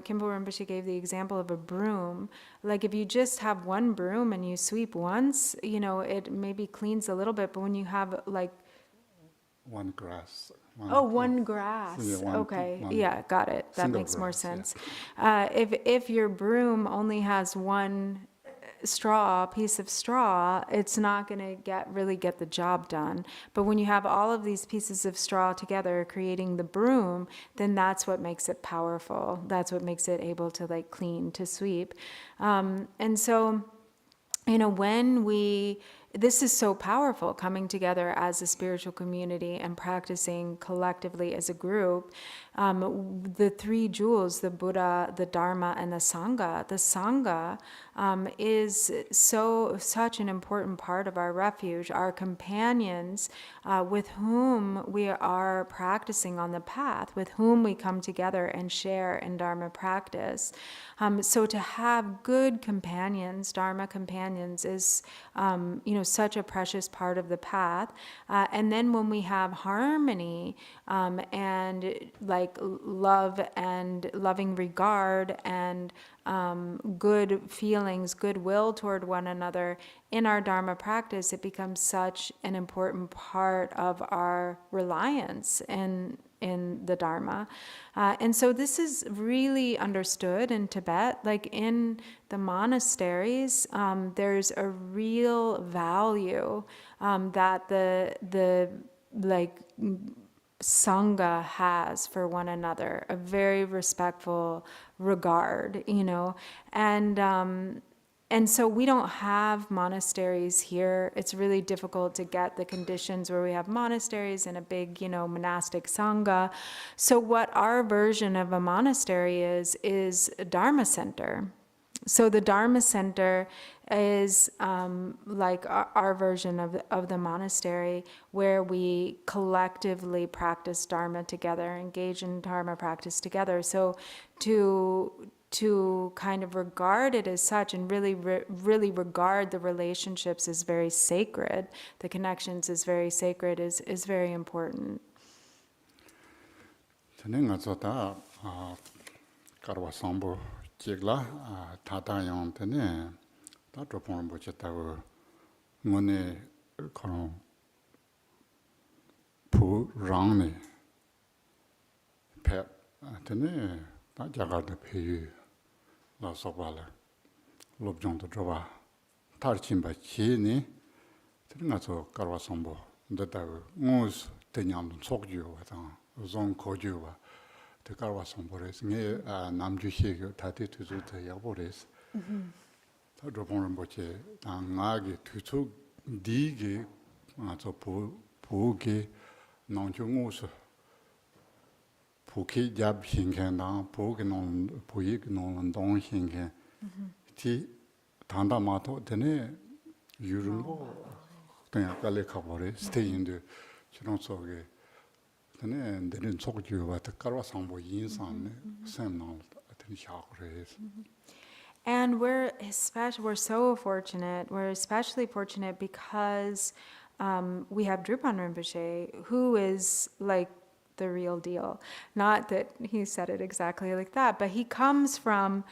Speaker 6: Kimbo Rinpoche gave the example of a broom. Like if you just have one broom and you sweep once, it maybe cleans a little bit, but when you have like
Speaker 3: one grass.
Speaker 6: One grass.
Speaker 3: Yeah,
Speaker 6: Okay. Yeah, got it. That
Speaker 3: single
Speaker 6: makes more
Speaker 3: grass, yeah.
Speaker 6: sense. If your broom only has one piece of straw, it's not going to really get the job done. But when you have all of these pieces of straw together creating the broom, then that's what makes it powerful. That's what makes it able to like clean, to sweep. And so, this is so powerful, coming together as a spiritual community and practicing collectively as a group. The three jewels, the Buddha, the Dharma, and the Sangha. The Sangha is such an important part of our refuge, our companions with whom we are practicing on the path, with whom we come together and share in Dharma practice. So to have good companions, Dharma companions, is such a precious part of the path. And then when we have harmony and like love and loving regard and good feelings, goodwill toward one another in our Dharma practice, it becomes such an important part of our reliance in the Dharma. And so this is really understood in Tibet. Like in the monasteries, there's a real value that the Sangha has for one another, a very respectful regard, and so we don't have monasteries here. It's really difficult to get the conditions where we have monasteries and a big, monastic Sangha. So what our version of a monastery is a Dharma center. So the Dharma center is like our version of the monastery, where we collectively practice Dharma together, engage in Dharma practice together. So to kind of regard it as such and really regard the relationships as very sacred, the connections as very sacred, is very important.
Speaker 5: Chigla tata yang tene ta tropon bo chetago ngone kono pu rang ne pe tene ta jaga de pe la sobala lobjong to droba tar chimba chi ni tene so karwa sombo de ta ngos tenyam sokju wa ta zon koju wa the car was on Boris, Namju Tati to the Yaboris. The Dropon Boche, Nagi, Tutu, Digi, Mato Pugi, Nonjungus, Puki Jab Hinken, Pugin on Puig, non Don Hinken, T. Tanda Mato, Tene, Yurumbo, Tenakale Cabore, stay in the Chironsoge. And then talk to you about the Karasambo Yins on Seminal at the Chakras.
Speaker 6: And we're so fortunate. We're especially fortunate because we have Drupal Rinpoche, who is like the real deal. Not that he said it exactly like that, but he comes from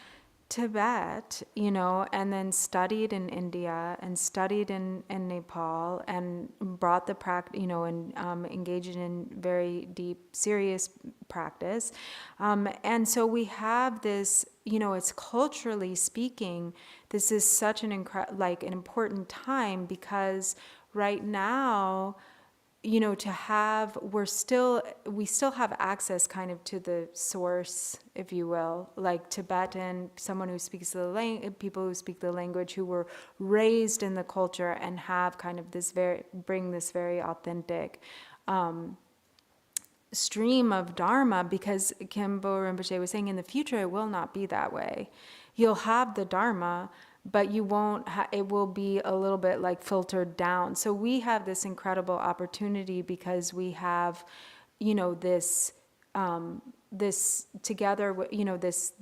Speaker 6: Tibet, and then studied in India and studied in Nepal and brought the practice, and engaged in very deep, serious practice. And so we have this, it's culturally speaking, this is such an important time, because right now, we still have access kind of to the source, if you will, like Tibetan, someone who speaks the language, people who speak the language, who were raised in the culture and have kind of bring this very authentic stream of Dharma, because Kimbo Rinpoche was saying in the future it will not be that way. You'll have the Dharma, but you won't, it will be a little bit like filtered down. So we have this incredible opportunity because we have, you know, this together, you know, this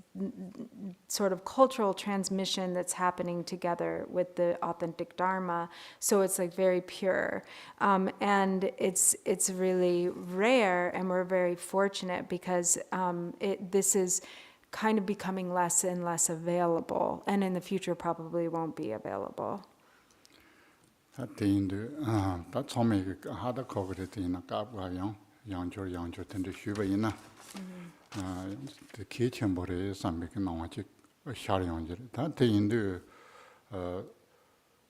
Speaker 6: sort of cultural transmission that's happening together with the authentic Dharma. So it's like very pure. And it's really rare, and we're very fortunate because this is kind of becoming less and less available, and in the future probably won't be available.
Speaker 5: The kitchen body something no shari on that the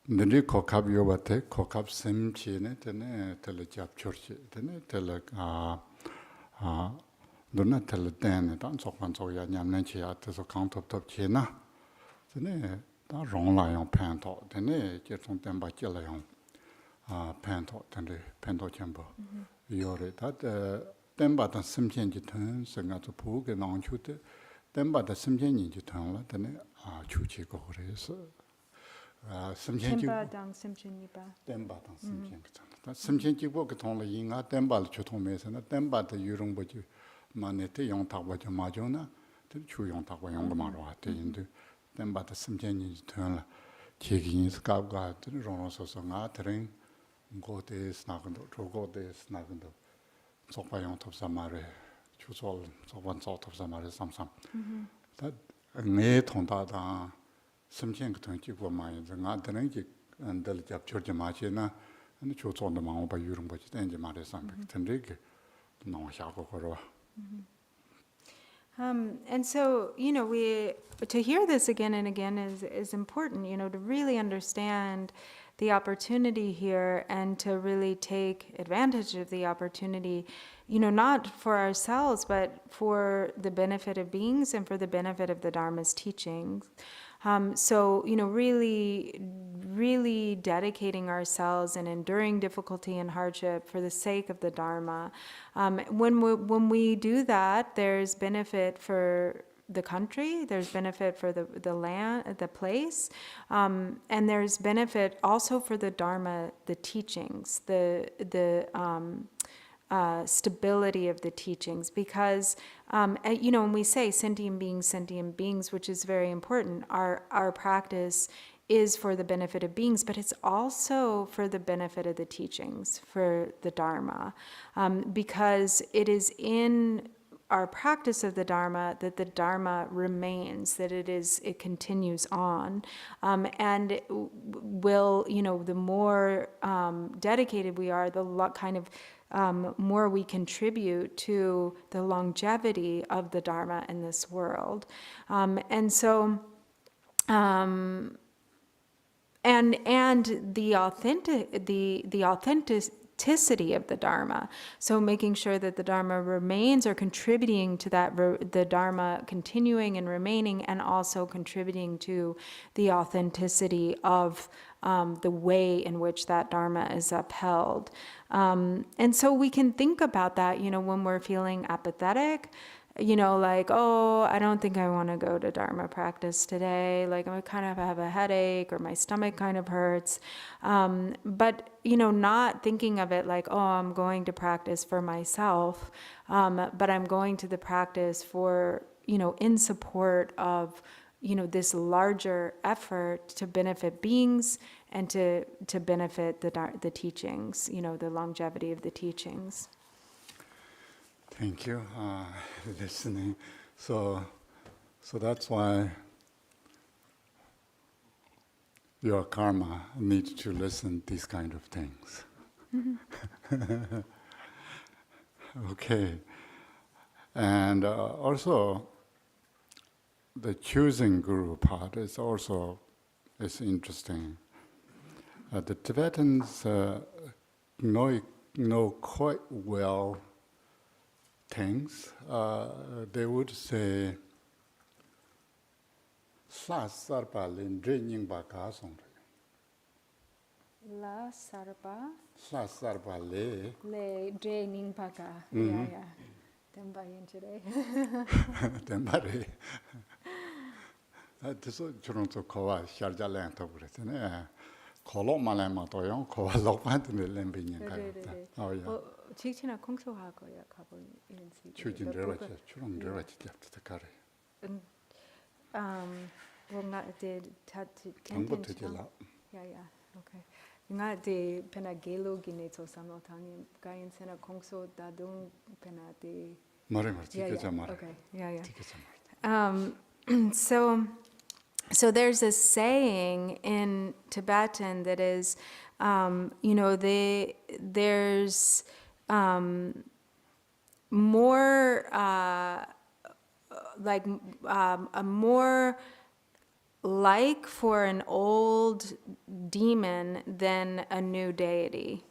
Speaker 5: Nili kokab yobate kokab simchi ne tene tele jab church tene tele dona tele den dan sokwan so ya nyam nen chi at so count top chi na tene da rong la yong pan to tene je song ten ba che la yong pan to tene pan to chen bo yore that ten ba dan simchen ji ten se nga to pu ge nang chu te ten ba da simchen ni ji ten la tene chu chi go re so
Speaker 6: Tenpa dang simchen nipa.
Speaker 5: Tenpa dang simchen kichana. Simchen jikbo kitong la yinga tenpa la chutong me se na tenpa da yurung bo ju ma ne te yong takwa ju ma jo na te chu yong takwa yong ma rwa te yindu tenpa da simchen yin ji tuyan la chi ki yin si kaab ga te rong rong so so nga te ring ngo te snagando, chogo te snagando sokpa yong top sa ma re chu sol sokpan so top sa ma re sam sam. Ta ngay tong ta dang Something to go my not the energy and the capture the machina and the choose on the mount by Urum, but then the matter something. Tendrig, no shako.
Speaker 6: And so, you know, to hear this again and again is important, you know, to really understand the opportunity here and to really take advantage of the opportunity, you know, not for ourselves, but for the benefit of beings and for the benefit of the Dharma's teachings. So, you know, really, really dedicating ourselves and enduring difficulty and hardship for the sake of the Dharma. When we do that, there's benefit for the country, there's benefit for the land, the place, and there's benefit also for the Dharma, the teachings, the stability of the teachings, because you know, when we say sentient beings, which is very important, our practice is for the benefit of beings, but it's also for the benefit of the teachings, for the Dharma, because it is in our practice of the Dharma that the Dharma remains, that it continues on, and it will, you know, the more dedicated we are, the kind of more we contribute to the longevity of the Dharma in this world. And so, and the authenticity of the Dharma. So making sure that the Dharma remains, or contributing to that, the Dharma continuing and remaining, and also contributing to the authenticity of the way in which that Dharma is upheld. And so we can think about that, you know, when we're feeling apathetic, you know, like, oh, I don't think I want to go to Dharma practice today. Like, I kind of have a headache, or my stomach kind of hurts. But, you know, not thinking of it like, oh, I'm going to practice for myself, but I'm going to the practice for, you know, in support of, you know, this larger effort to benefit beings and to benefit the teachings, you know, the longevity of the teachings.
Speaker 5: Thank you, listening. So that's why your karma needs to listen these kind of things. Mm-hmm. Okay, and also the choosing guru part is interesting. The Tibetans know quite well things. They would say, "Sa sarpa lin drinking baka song."
Speaker 6: La sarpa.
Speaker 5: Sa sarpa
Speaker 6: le draining baka. Yeah. Tenpa yin today.
Speaker 5: Tenpa re.
Speaker 3: 그래서 저런 또 거와 샤르잘랭도 그랬잖아요. 콜로말레마도요. 거와 lok반들 렘비냐 가요. 야.
Speaker 6: 직진아 공소하고야 가본 이런 시.
Speaker 3: 추진 저렇게 추론 저렇게 잡다 가래.
Speaker 6: 뭔가 데 다트
Speaker 3: 정보 되질라.
Speaker 6: 야야. 오케이. nga de pena gelo gineto samotani gain sena kongso dadung pena de
Speaker 3: 말해 티켓자 말.
Speaker 6: okay yeah
Speaker 3: 티켓자 말.
Speaker 6: so there's a saying in Tibetan that is there's more a more like for an old demon than a new deity.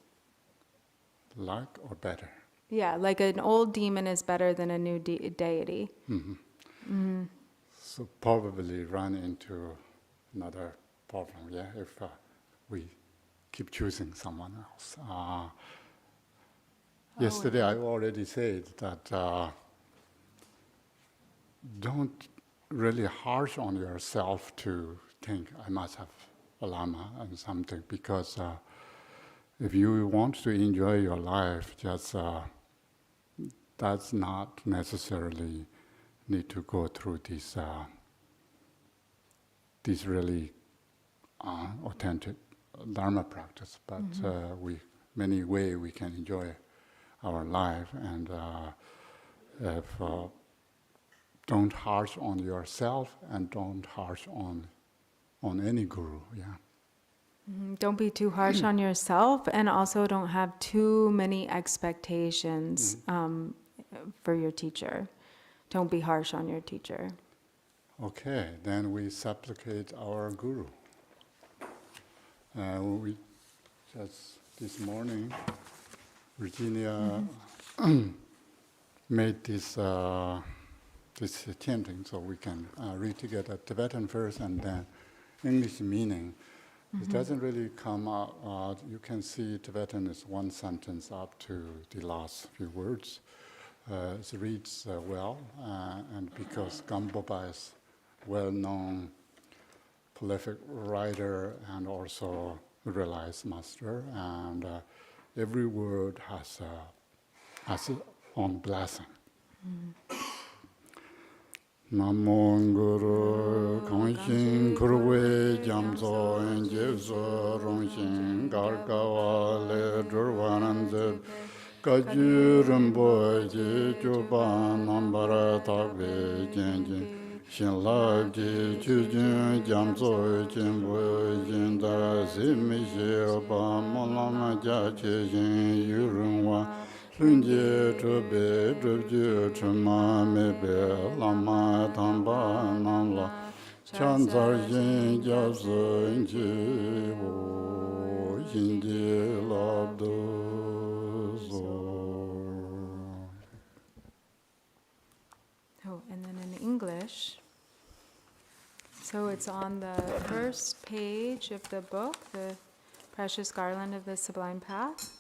Speaker 3: Like or better?
Speaker 6: Yeah, like an old demon is better than a new deity.
Speaker 3: So probably run into another problem, yeah, if we keep choosing someone else. Yesterday I already said that don't really harsh on yourself to think I must have a lama and something, because if you want to enjoy your life, just that's not necessarily need to go through this really authentic Dharma practice, but many ways we can enjoy our life, and if don't harsh on yourself and don't harsh on any guru, yeah.
Speaker 6: Don't be too harsh on yourself, and also don't have too many expectations for your teacher. Don't be harsh on your teacher.
Speaker 3: Okay, then we supplicate our guru. We just this morning, Virginia made this chanting, so we can read together Tibetan first and then English meaning. It doesn't really come out. You can see Tibetan is one sentence up to the last few words. It reads well, and because Gambopa is well-known prolific writer and also realized master, and every word has its own blessing. Namo Guru Kangshin Kurwe Jamso Enjeso Rongshin Gargawa Le Durwananze Kajurimbo Juba Nambara Takbe Jenjin Shinla Ji Chujun Jamso Jimbo Jinda Simishi Oba Molama Jachijin Yurunwa Sunje Chube Chubju Chuma Mebe Lama Tamba Namla Chanzar Jin Jasu Inji Wo Yindi Labdo
Speaker 6: Oh, and then in English, so it's on the first page of the book, The Precious Garland of the Sublime Path.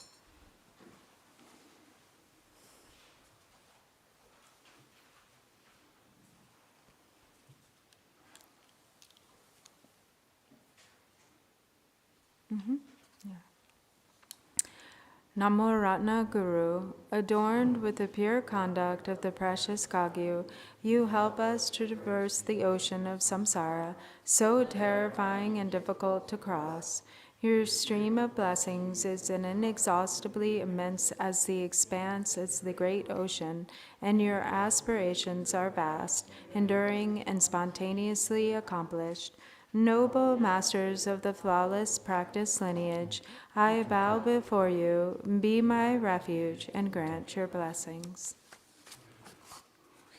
Speaker 6: Namo Ratna Guru, adorned with the pure conduct of the precious Kagyu, you help us to traverse the ocean of samsara, so terrifying and difficult to cross. Your stream of blessings is inexhaustibly immense as the expanse as the great ocean, and your aspirations are vast, enduring, and spontaneously accomplished. Noble masters of the flawless practice lineage, I bow before you, be my refuge, and grant your blessings.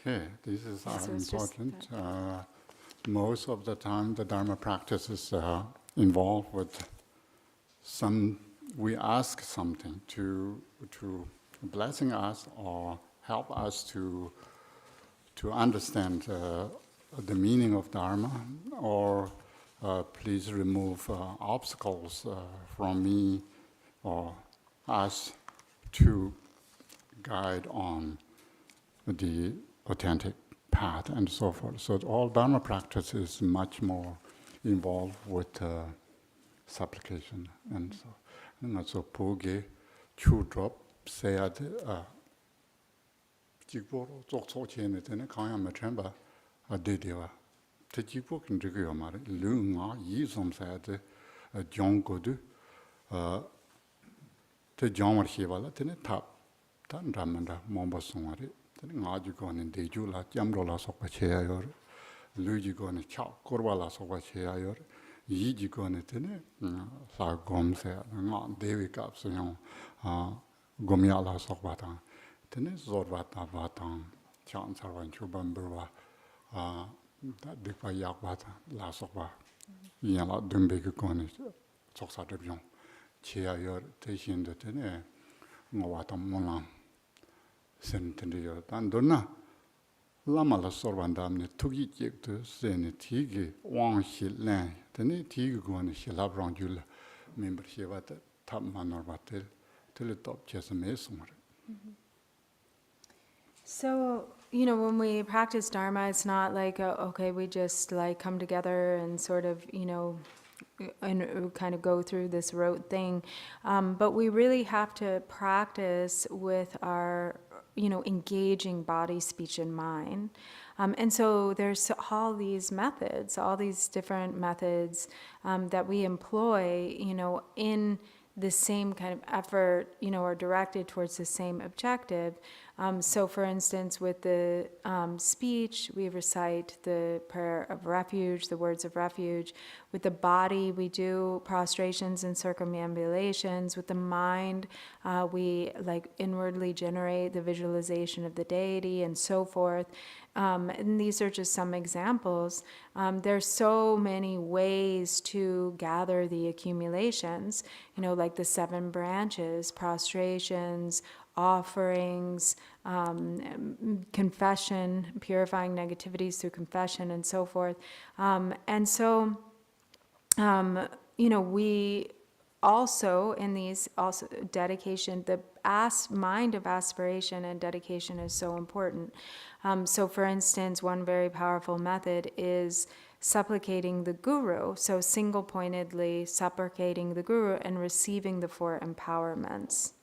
Speaker 3: Okay, this is important. Most of the time, the Dharma practice is involved with we ask something to blessing us or help us to understand the meaning of Dharma, or please remove obstacles from me or us to guide on the authentic path.
Speaker 5: path and so forth. So all Dharma practice is much more involved with supplication and so. And so poge, chu drop, say at Jigbo, Zok Chen, and Kaya Machamba, a Didiwa. The Jigbo can do your mother, Lunga, Yisum said, a John Godu, the John Shivala, then a tap, Tan Ramanda, Momba Sumari, then Ngajugon and Dejula, Jamrola Sokachayor, Lujigon and Chow, Korvala Sokachayor, Yijigon and Sagom said, not David Caps, Gomiala Sokbatan. Then Zorvata Vatang, Chansarvan Chubamburva, Dipa Yakbata, Lasokba, Yala Dumbekukoni, Soxatribion, Chia Yor, Tashin the Tene, Mawata Molam, Sentendio, Dandona, Lamala Sorvandam, Tugi Jik to Seni Tigi, Wang Shil Lang, Tene Tigun, Shilabrangula, member Shivata, Tapman or Batil, till the top chess and mason.
Speaker 6: So, when we practice Dharma, it's not like, okay, we just like come together and sort of, and kind of go through this rote thing. But we really have to practice with our, engaging body, speech, and mind. And so there's all these methods, all these different methods that we employ, in the same kind of effort, are directed towards the same objective. So for instance, with the speech, we recite the prayer of refuge, the words of refuge. With the body, we do prostrations and circumambulations. With the mind, we inwardly generate the visualization of the deity and so forth. And these are just some examples. There's so many ways to gather the accumulations, like the 7 branches, prostrations, offerings, confession, purifying negativities through confession, and so forth. And so, we also, in these, also dedication, the mind of aspiration and dedication is so important. So for instance, one very powerful method is supplicating the Guru, so single-pointedly supplicating the Guru and receiving the 4 empowerments.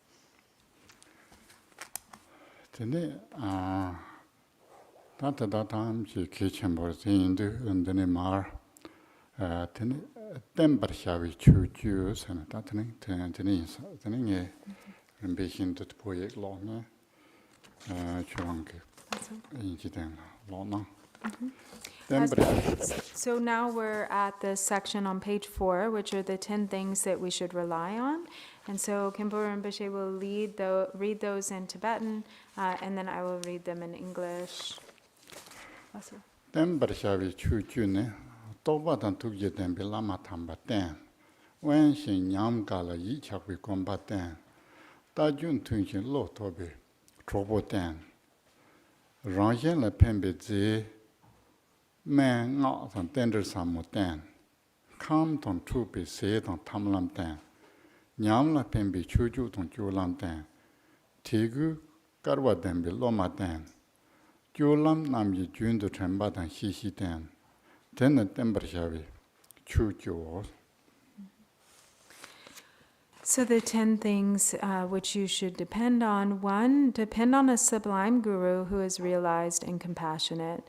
Speaker 5: Today, that time she kitchen was in the mar, temper shall we choose and that thing, ambition to poet long, chunk, incident, long.
Speaker 6: So now we're at the section on page 4, which are the 10 things that we should rely on. And so Khenpo Rinpoche will read those in Tibetan, and then I will read them in English.
Speaker 5: Temper shall we choose, Tobatan took you then be lama tambatan. When she yam gala each of we combatan, Tajun Tunchen low toby, Trobotan. Rangen la pembe man not on tender samutan. Come ton troopy said on tamlam tan. Nyam la pembe chuju ton julam tan. Tigu, garwa den be loma tan. Julam nam ye jun to trembatan shishi tan. Then the temper shall be chuju.
Speaker 6: So the 10 things which you should depend on. 1, depend on a sublime guru who is realized and compassionate.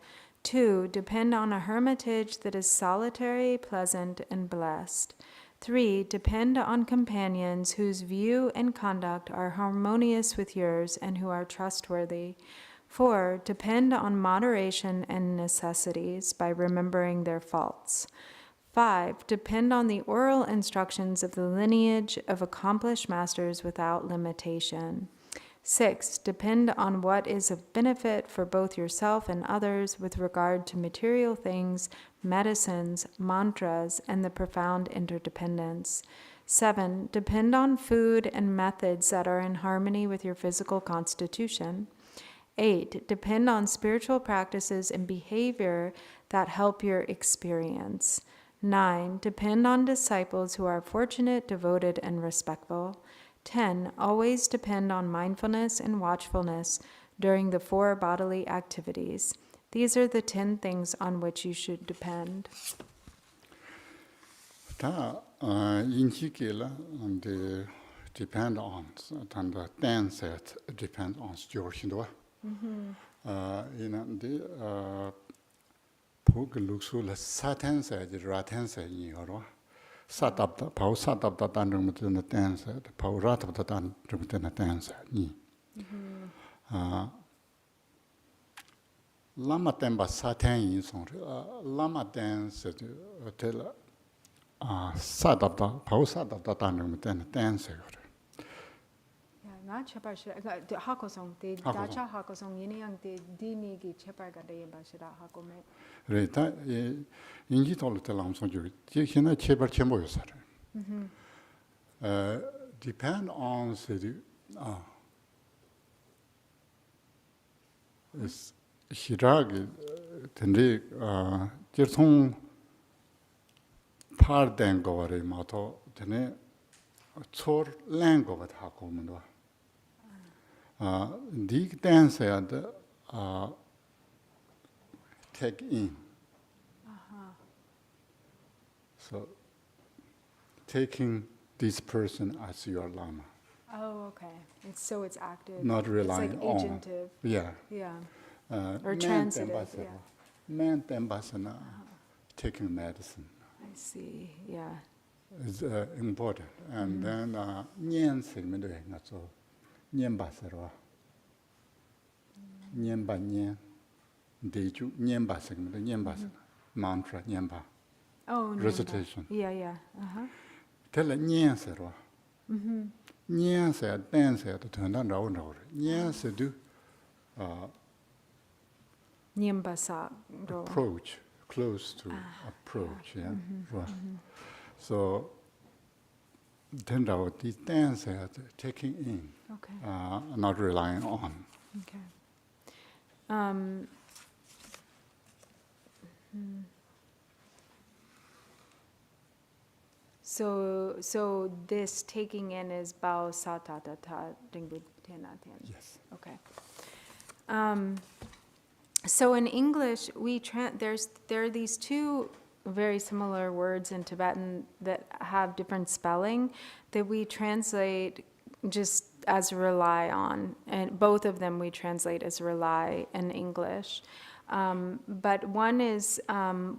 Speaker 6: 2, depend on a hermitage that is solitary, pleasant, and blessed. 3, depend on companions whose view and conduct are harmonious with yours and who are trustworthy. 4, depend on moderation and necessities by remembering their faults. 5, depend on the oral instructions of the lineage of accomplished masters without limitation. 6, depend on what is of benefit for both yourself and others with regard to material things, medicines, mantras, and the profound interdependence. 7, depend on food and methods that are in harmony with your physical constitution. 8, depend on spiritual practices and behavior that help your experience. 9, depend on disciples who are fortunate, devoted, and respectful. 10, always depend on mindfulness and watchfulness during the 4 bodily activities. These are the 10 things on which you should depend.
Speaker 5: 다 인지기라 and depend on the dance that depend on 조신도. 이는데 보그 룩술라 사텐사지 라텐사이어로 사답다 바우 사답다 단정부터는 댄서 바우 라답다 단정부터는 댄서니 라마 템바 사텐 인송 라마 댄서 텔 사답다 바우 사답다 단정부터는 댄서요.
Speaker 6: Nga chepar shira hakosong te dacha hakosong yiniyang te dimi gi chepar ga de ba shira hakome.
Speaker 5: 그래다 인지 돌을 때 남성 줄 지나 제발 제모여서 depend on the is 시라기 근데 지통 파된 거를 마도 되네 초 랭거가 하고 오면도 디 댄스야 take in. So, taking this person as your lama.
Speaker 6: Oh, okay. So it's active.
Speaker 5: Not relying
Speaker 6: it's like
Speaker 5: on.
Speaker 6: agentive.
Speaker 5: Yeah.
Speaker 6: Yeah. Or transitive. Yeah.
Speaker 5: Man Dambasana, taking medicine
Speaker 6: I see. Yeah.
Speaker 5: is important. And then, Nyen Sigmund, not so. Nyen Basara. Nyen Banyen. Deju Nyemba segment, Nyemba mantra, Nyemba.
Speaker 6: Oh,
Speaker 5: Recitation.
Speaker 6: Yeah.
Speaker 5: Tell a Nyensero. Nyensa, dance to turn down round. Nyensa do
Speaker 6: Nyembasa.
Speaker 5: approach, close to approach. Yeah. Right. So, turned out this dance taking in,
Speaker 6: Okay.
Speaker 5: not relying on.
Speaker 6: Okay. So this taking in is bao sa ta ta ta dingbu tena tian.
Speaker 5: Yes.
Speaker 6: Okay. So in English, there are these two very similar words in Tibetan that have different spelling that we translate just as rely on, and both of them we translate as rely in English. But one is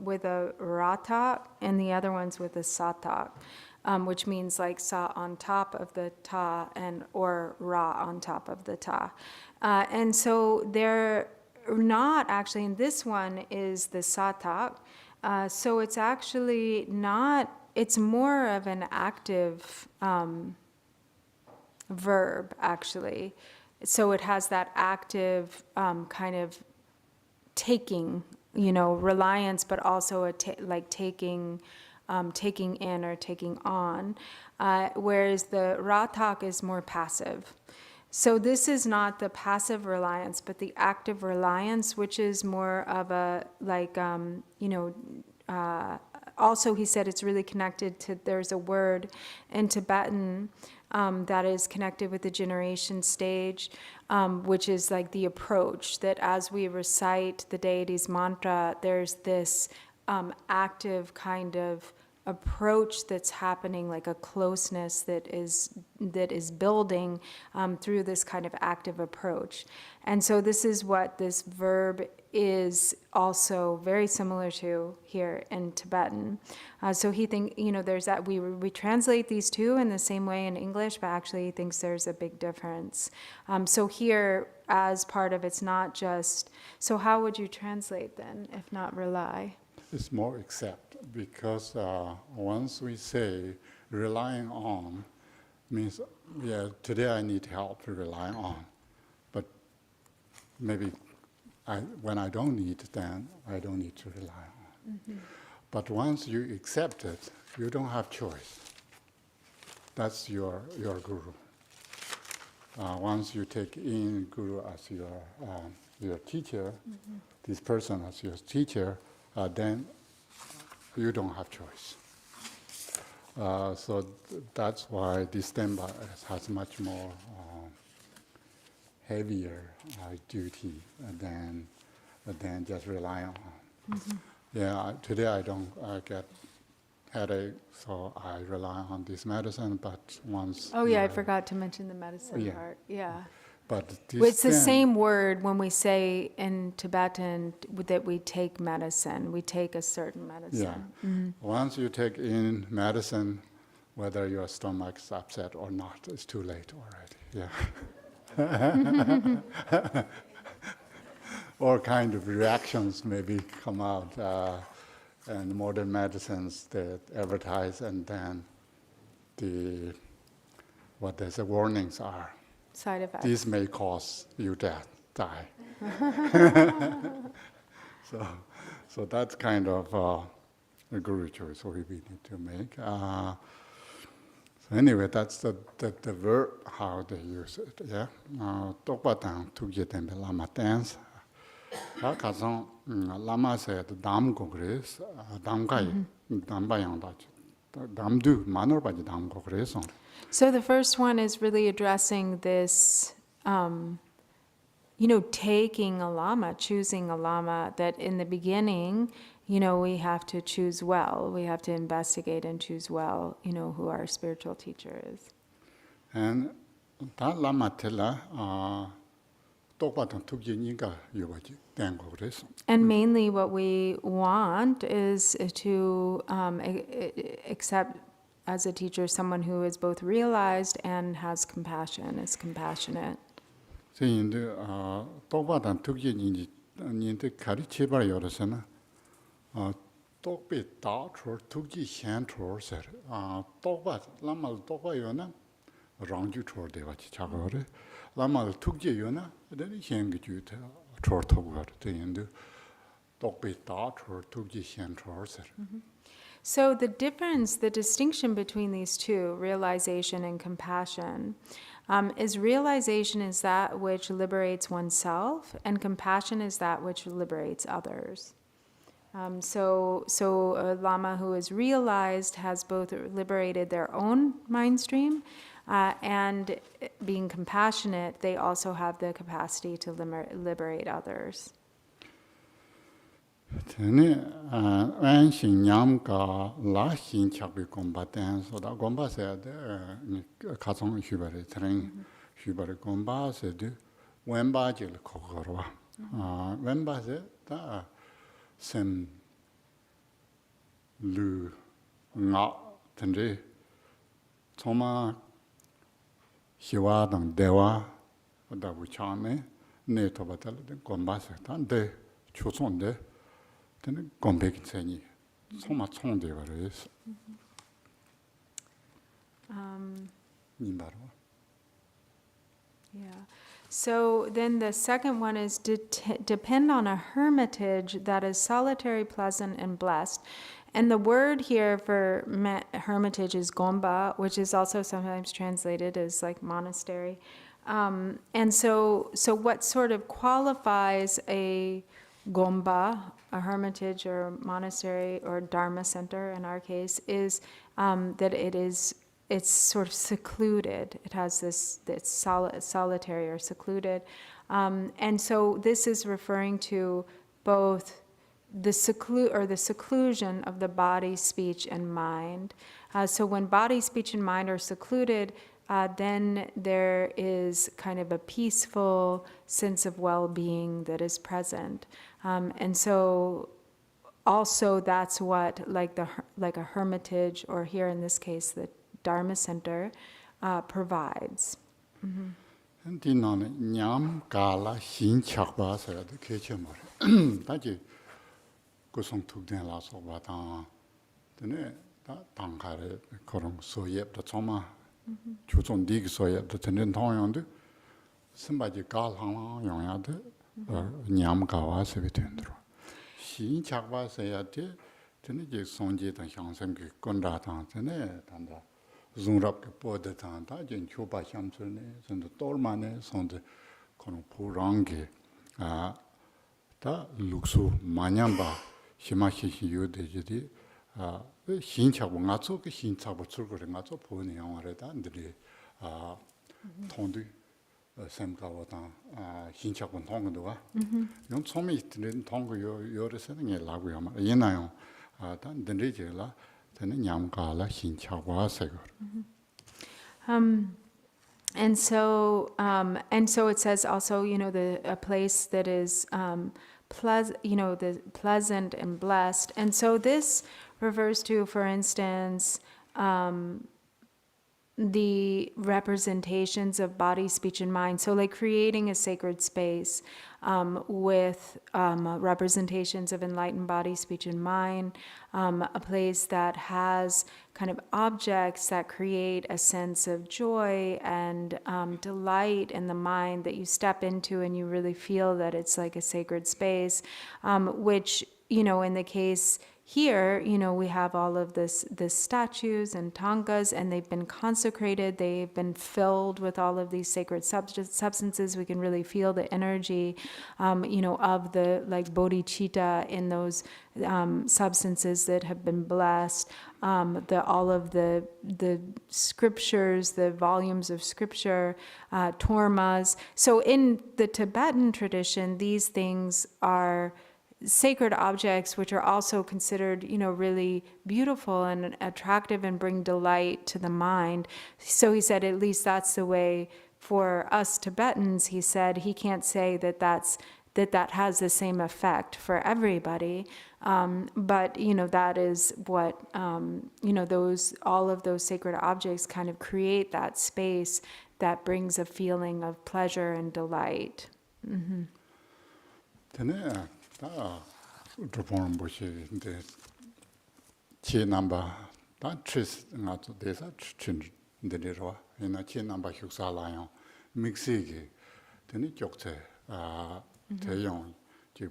Speaker 6: with a ratak and the other one's with a satak, which means like sa on top of the ta and or ra on top of the ta. And so they're not actually, and this one is the satak. So it's actually not, it's more of an active verb actually. So it has that active kind of taking, reliance, but also like taking in or taking on, whereas the ratak is more passive. So this is not the passive reliance, but the active reliance, which is more of a like, also he said it's really connected to, there's a word in Tibetan that is connected with the generation stage, which is like the approach, that as we recite the deity's mantra, there's this active kind of approach that's happening, like a closeness that is building through this kind of active approach. And so this is what this verb is also very similar to here in Tibetan. So he thinks, there's that, we translate these two in the same way in English, but actually he thinks there's a big difference. So here, as part of it's not just, so how would you translate then, if not rely?
Speaker 5: It's more accept, because once we say relying on, means, yeah, today I need help to rely on, but maybe when I don't need, then I don't need to rely on. Mm-hmm. But once you accept it, you don't have choice. That's your guru. Once you take in guru as your teacher, mm-hmm. this person as your teacher, then you don't have choice. So that's why this Tenpa has much more heavier duty than
Speaker 3: and then just rely on. Yeah, today I don't get headache, so I rely on this medicine, but once...
Speaker 6: Oh yeah, I forgot to mention the medicine part, yeah.
Speaker 3: But
Speaker 6: It's the same word when we say in Tibetan that we take medicine, we take a certain medicine.
Speaker 3: Yeah. Once you take in medicine, whether your stomach's upset or not, it's too late already. Yeah. All kind of reactions maybe come out, and modern medicines that advertise, and then what the warnings are.
Speaker 6: Side effects.
Speaker 3: This may cause you death, die. So that's kind of a guru choice we need to make. So anyway, that's the verb, how they use it. Yeah. Tokpatang tukje tempe lama dance. Kazan lama said dam gogres, dam kai, dam bayang dach, dam du manor baji dam gogres on.
Speaker 6: So the first one is really addressing this, taking a lama, choosing a lama, that in the beginning, we have to choose well. We have to investigate and choose well, who our spiritual teacher is.
Speaker 3: And that lama tela,
Speaker 6: and mainly what we want is to accept as a teacher someone who is both realized and has compassion, is compassionate. So the distinction between these two, realization and compassion, is realization is that which liberates oneself, and compassion is that which liberates others. So a lama who is realized has both liberated their own mind stream, and being compassionate, they also have the capacity to liberate others. Yeah. So then the second one is depend on a hermitage that is solitary, pleasant, and blessed. And the word here for hermitage is gomba, which is also sometimes translated as like monastery. And so what sort of qualifies a gomba, a hermitage or monastery or dharma center in our case, is that it's sort of secluded. It has this solitary or secluded. And so this is referring to both the seclusion of the body, speech, and mind. So when body, speech, and mind are secluded, then there is kind of a peaceful sense of well-being that is present. And so also that's what like a hermitage, or here in this case the Dharma Center, provides.
Speaker 3: Zungrap ke pode tanta jen choba shamsune sonde tolmane sonde kono purange ta luksu manyamba shimashi yude jidi 신차고 ngazo ke 신차고 출거를 ngazo 보내 영화를 단들이 통도
Speaker 5: semkawadan hinchakban tongodowa. Yung tsomi itrin tongo yoresena nge lagu yama. Yena yung dan denrije la tena nyamka la hinchakwa segor.
Speaker 6: And so it says also, a place that is the pleasant and blessed. And so this refers to, for instance, the representations of body, speech, and mind. So like creating a sacred space with representations of enlightened body, speech, and mind, a place that has kind of objects that create a sense of joy and delight in the mind that you step into and you really feel that it's like a sacred space, which, in the case here, we have all of this statues and tankas, and they've been consecrated. They've been filled with all of these sacred substances. We can really feel the energy, of the like bodhicitta in those substances that have been blessed. All of the scriptures, the volumes of scripture, tormas. So in the Tibetan tradition, these things are sacred objects which are also considered, really beautiful and attractive and bring delight to the mind. So he said, at least that's the way for us Tibetans. He said he can't say that that has the same effect for everybody, but that is what all of those sacred objects kind of create that space that brings a feeling of pleasure and delight.
Speaker 5: 다 드폰 보시는데 제 넘버 다 트리스 나도 대사 친데리로 이나 제 넘버 흉사라요 믹스기 되는 쪽체 대용 제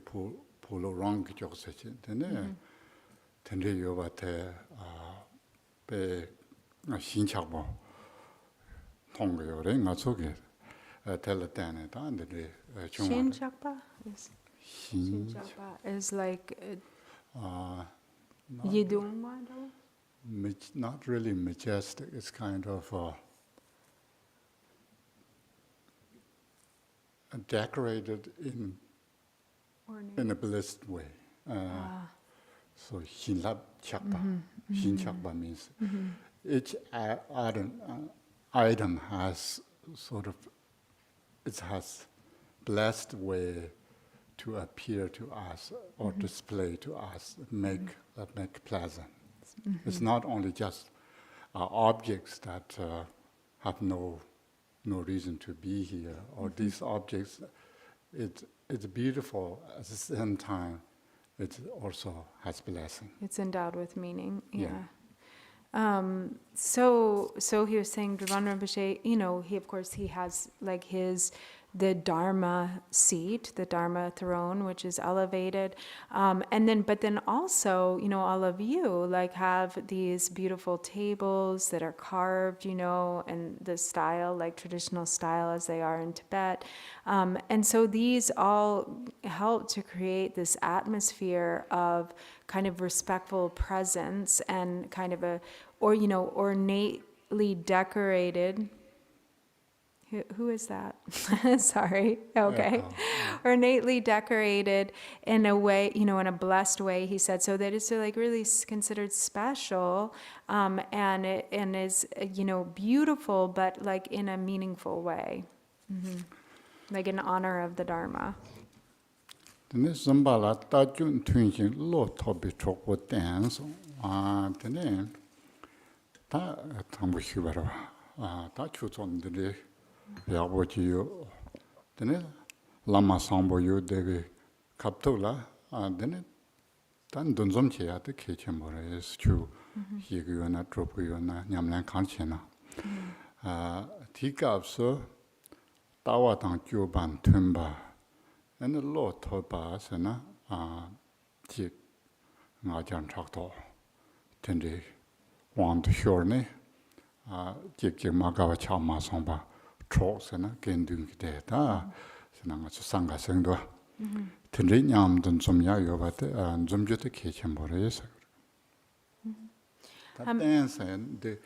Speaker 5: 폴로랑 쪽체 되네 된데 요바테 배 신착보 통거요래 맞소게 텔레테네 다 안데
Speaker 6: Shinchakpa is Shinchakpa is like Yidungwa.
Speaker 5: Not really majestic. It's kind of decorated in a blessed way. So Shinlab Chakpa. Shinchakpa means each item has it has blessed way to appear to us or display to us, make pleasant. It's not only just objects that have no reason to be here, or these objects. It's beautiful at the same time. It also has blessing.
Speaker 6: It's endowed with meaning. Yeah. So he was saying, Drvan Rinpoche, he has like the Dharma seat, the Dharma throne, which is elevated. But then also, all of you like have these beautiful tables that are carved, in the style, like traditional style as they are in Tibet. And so these all help to create this atmosphere of kind of respectful presence and kind of ornately decorated. Who is that? Sorry. Okay. Ornately decorated in a way, in a blessed way, he said, so that it's like really considered special, and is, beautiful, but like in a meaningful way, like in honor of the Dharma.
Speaker 5: Tene zambala tajun tunshin lo tobi chokbo tenso. Tene ta tambu shibara. Ta chuzondri yabojiyo. Tene lama sambo yu devi kaptola. Tene tan dunzom cheya te kechemora es chu yigiyo na tropuyo na nyamlan kanchena. Tikapso tawa tang kyoban tumba. And the Lord told us, Jik Najan Chakto, Tendi, want to shore ne, Jik Magawa Chama Samba, Trolls and Gendung Data, Senanga Sanga Sengdo, Tendi Yam Dun Sumya Yovat, and Zumjuta Kitchen Boris. That dance and the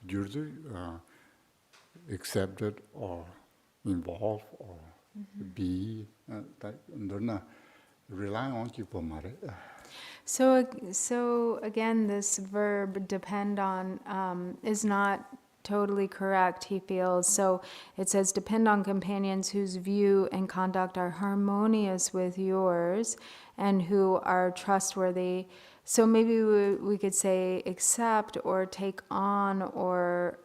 Speaker 5: Jurdu accepted or
Speaker 3: involve or be rely on people.
Speaker 6: So again, this verb depend on is not totally correct, he feels. So it says depend on companions whose view and conduct are harmonious with yours and who are trustworthy. So maybe we could say accept or take on or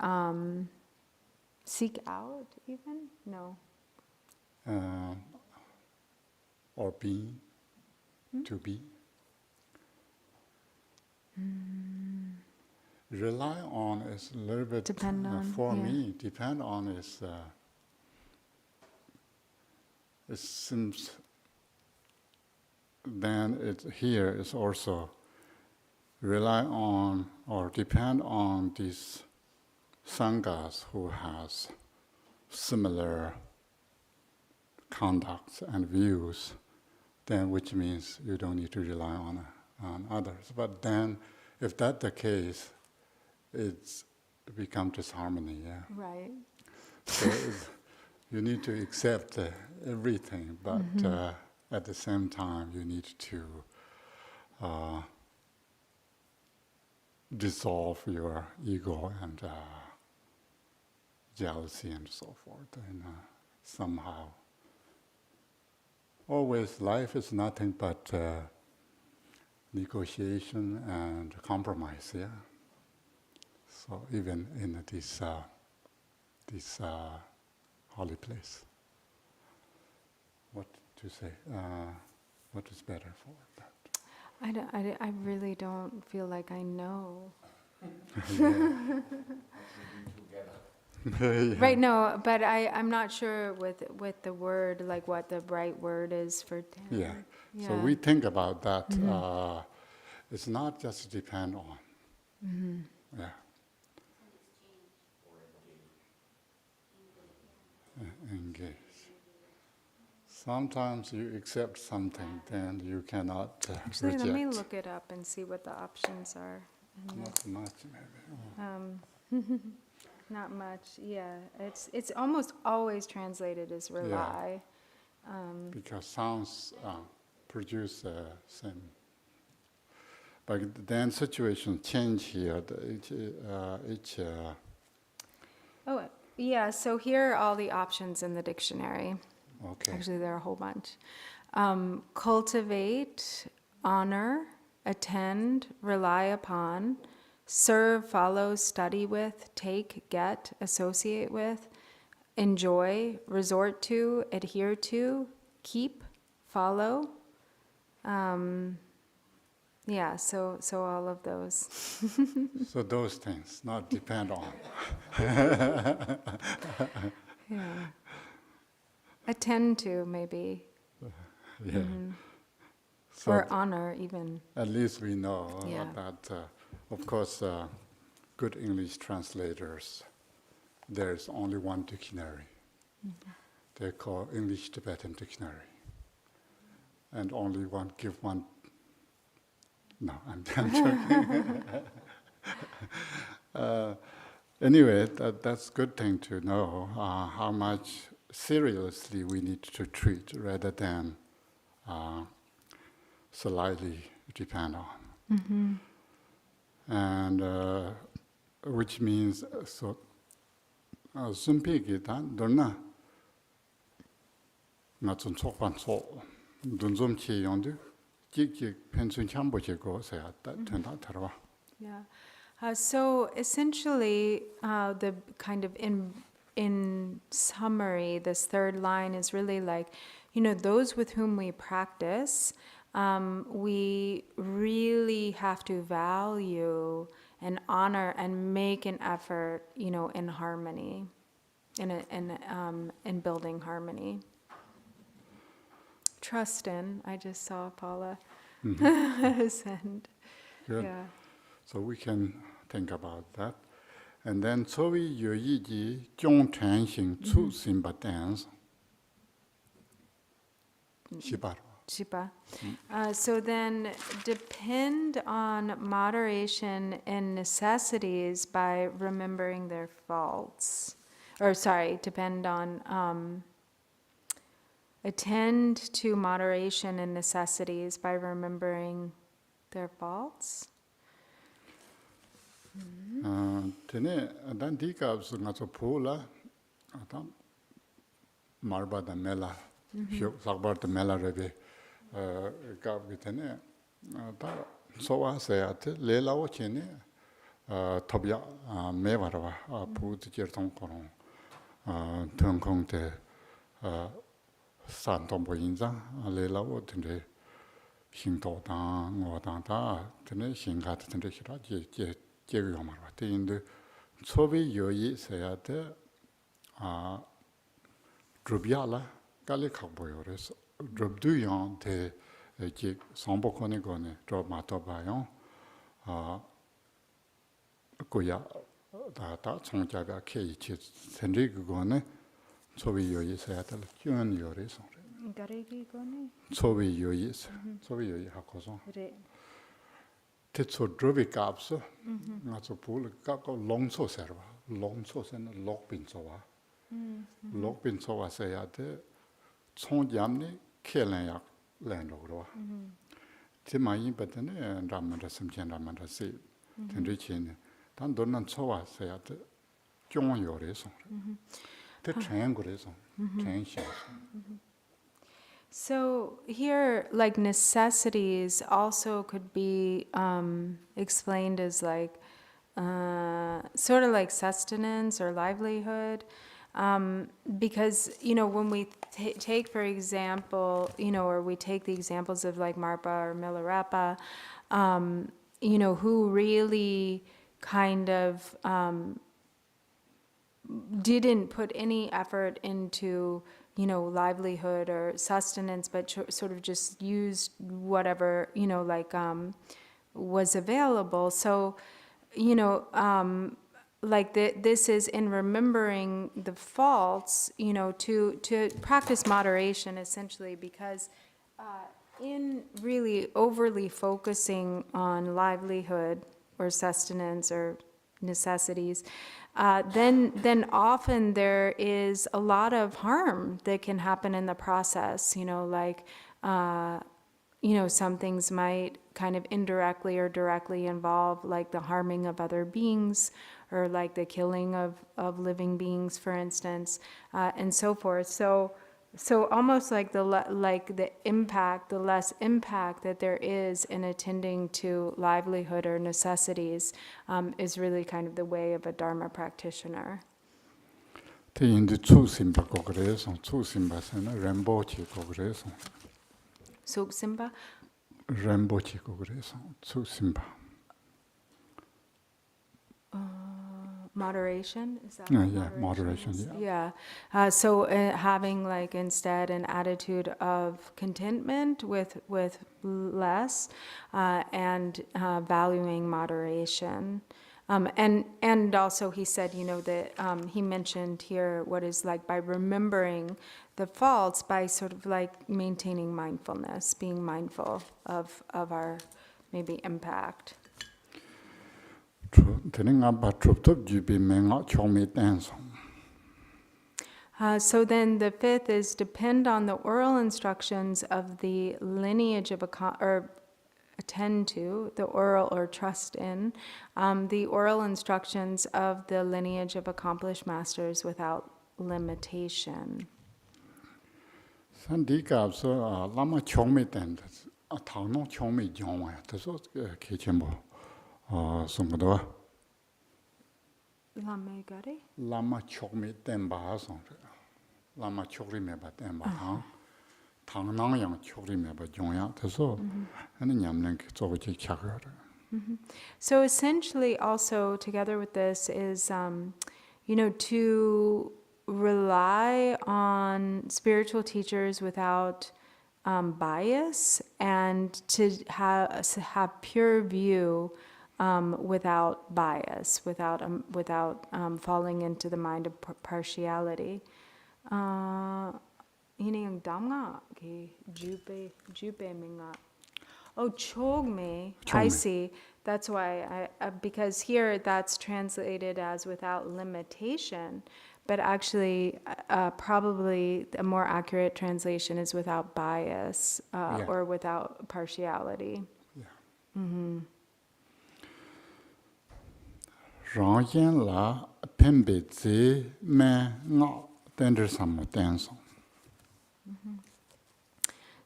Speaker 6: seek out even? No.
Speaker 3: Or be, to be. Rely on is a little bit,
Speaker 6: Depend on,
Speaker 3: for
Speaker 6: yeah.
Speaker 3: me, depend on is, it seems, then it here is also rely on or depend on these sanghas who has similar conducts and views, then which means you don't need to rely on others. But then, if that's the case, it becomes disharmony. Yeah.
Speaker 6: Right.
Speaker 3: So you need to accept everything, but at the same time, you need to dissolve your ego and jealousy and so forth, and somehow. Always, life is nothing but negotiation and compromise. Yeah. So even in this holy place, what to say? What is better for that?
Speaker 6: I really don't feel like I know.
Speaker 3: Yeah.
Speaker 6: Right, no, but I'm not sure with the word, like what the right word is for ten.
Speaker 3: Yeah. So we think about that. It's not just depend on. Yeah. Engage. Sometimes you accept something, then you cannot
Speaker 6: Actually,
Speaker 3: reject.
Speaker 6: let me look it up and see what the options are.
Speaker 3: Not much, maybe.
Speaker 6: Not much, yeah. It's almost always translated as rely.
Speaker 3: Because sounds produce the same. But then situation change here.
Speaker 6: Oh, yeah, so here are all the options in the dictionary.
Speaker 3: Okay.
Speaker 6: Actually, there are a whole bunch. Cultivate, honor, attend, rely upon, serve, follow, study with, take, get, associate with, enjoy, resort to, adhere to, keep, follow. Yeah, so all of those.
Speaker 3: So those things, not depend on.
Speaker 6: Yeah. Attend to, maybe.
Speaker 3: Yeah. So
Speaker 6: Or honor, even.
Speaker 3: at least we know
Speaker 6: Yeah.
Speaker 3: that, of course, good English translators, there's only one dictionary. They call English Tibetan Dictionary. And only one, give one. No, I'm joking. Anyway, that's a good thing to know, how much seriously we need to treat rather than slightly depend on. And which means, so, Sumpiki tan dorna, nga tsun tsokpan tsok, dunzum chi yondu, jik pensun chambo chi go saya, that turned out tarwa.
Speaker 6: Yeah. So essentially, the kind of in summary, this third line is really like, those with whom we practice, we really have to value and honor and make an effort, in harmony, in building harmony. Trust in. I just saw Paula send.
Speaker 3: Good.
Speaker 6: Yeah.
Speaker 3: So we can think about that. And then, so we yu yi ji zhong chen xing cu simba dance. Shibar.
Speaker 6: Shipa. So then depend on moderation in necessities by remembering their faults. depend on, attend to moderation and necessities by remembering their faults.
Speaker 5: Tene dan di kaabsu nga tsu puu la tam marba da mela sakbar da mela rebe kaab ki tene ta sowa saya te le lao che ne tabya me warwa puu ti kir tong korong tong kong te san tong po yin zang le lao tene xing to tang ngo tang ta tene xing ka te tene xira je marwa te indu tsobi yoyi saya te drubya la kali kakbo yore drubdu yang te ki sambo kone kone drub mato ba yang kuya ta tsongja ga kei chi senri kone tsobi yoyi saya te la kyun yore song
Speaker 6: Garegi gone?
Speaker 5: tsobi yoyi hako song te tso drubi kaapso nga tso pula kako longso serwa longso sen lokpin sowa lokpin sowa saya te tsong jamni kelen yak len rogwa te mayin patene ramanda samchen ramanda se tenri chene tan donan sowa saya te kyong yore song te chen gore song chen shen
Speaker 6: So here, like necessities also could be explained as like sort of like sustenance or livelihood, because when we take, for example, or we take the examples of like Marpa or Milarepa, who really kind of didn't put any effort into livelihood or sustenance, but sort of just used whatever, was available. So, this is in remembering the faults, to practice moderation essentially, because in really overly focusing on livelihood or sustenance or necessities, then often there is a lot of harm that can happen in the process, some things might kind of indirectly or directly involve like the harming of other beings, or like the killing of living beings, for instance, and so forth. So almost like the less impact that there is in attending to livelihood or necessities is really kind of the way of a Dharma practitioner.
Speaker 5: te indu tsu simba ko greso tsu simba sena Rinpoche ko greso
Speaker 6: Suksimba?
Speaker 5: Rinpoche ko greso tsu simba
Speaker 6: Moderation, is that
Speaker 5: yeah,
Speaker 6: what
Speaker 5: moderation,
Speaker 6: is?
Speaker 5: yeah.
Speaker 6: So having like instead an attitude of contentment with less, and valuing moderation. And also he said, that he mentioned here what is like by remembering the faults, by sort of like maintaining mindfulness, being mindful of our maybe impact. So then the fifth is depend on the oral instructions of the lineage of or attend to the oral or trust in the oral instructions of the lineage of accomplished masters without limitation.
Speaker 5: Lama chongme ten tangno chongme jongwa taso kechembo songdo
Speaker 6: Lame gari?
Speaker 5: Lama chongme ten ba song Lama chogri me ba ten ba tangnang yang chogri me ba jongya taso ani nyamlen ke zogo chi chagyo.
Speaker 6: So essentially also together with this is to rely on spiritual teachers without bias, and to have pure view without bias, without falling into the mind of partiality. Oh, chogme. I see. That's why because here that's translated as without limitation, But actually, probably a more accurate translation is without bias
Speaker 3: Yeah.
Speaker 6: or without partiality.
Speaker 5: rāng yin lā pēmbē dzē mē ngā tēndrī sāmo tēnsō.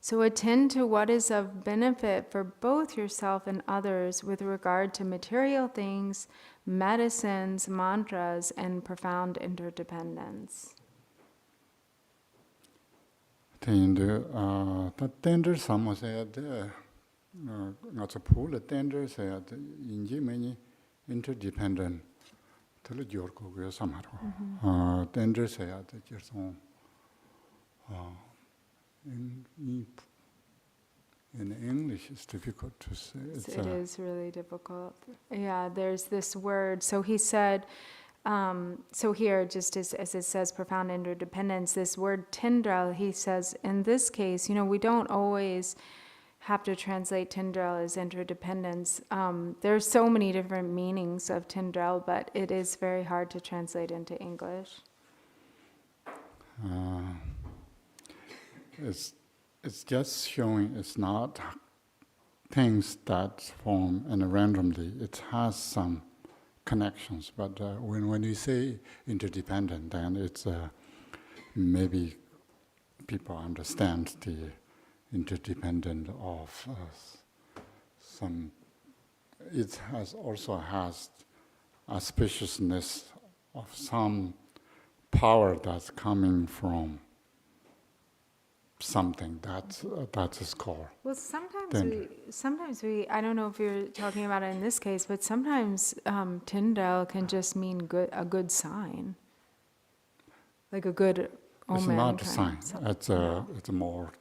Speaker 6: So attend to what is of benefit for both yourself and others with regard to material things, medicines, mantras, and profound interdependence.
Speaker 5: Tēndrī, tā tēndrī sāmo sēyā tē, ngā tsā pūla tēndrī sēyā tē, yīnjī mēnyi interdependent, tēlā jōr kōgō sāmarō. Tēndrī sēyā tē jirsōng, in English, it's difficult to say.
Speaker 6: It is really difficult. Yeah, there's this word. So he said, so here, just as it says profound interdependence, this word tendril, he says, in this case, we don't always have to translate tendril as interdependence. There's so many different meanings of tendril, but it is very hard to translate into English.
Speaker 5: It's just showing it's not things that form and randomly. It has some connections, but when you say interdependent, then it's maybe people understand the interdependent of some. It also has a spaciousness of some power that's coming from something that is called.
Speaker 6: Well, sometimes we, I don't know if you're talking about it in this case, but sometimes tendril can just mean a good sign, like a good omen.
Speaker 5: It's not a sign. It's a more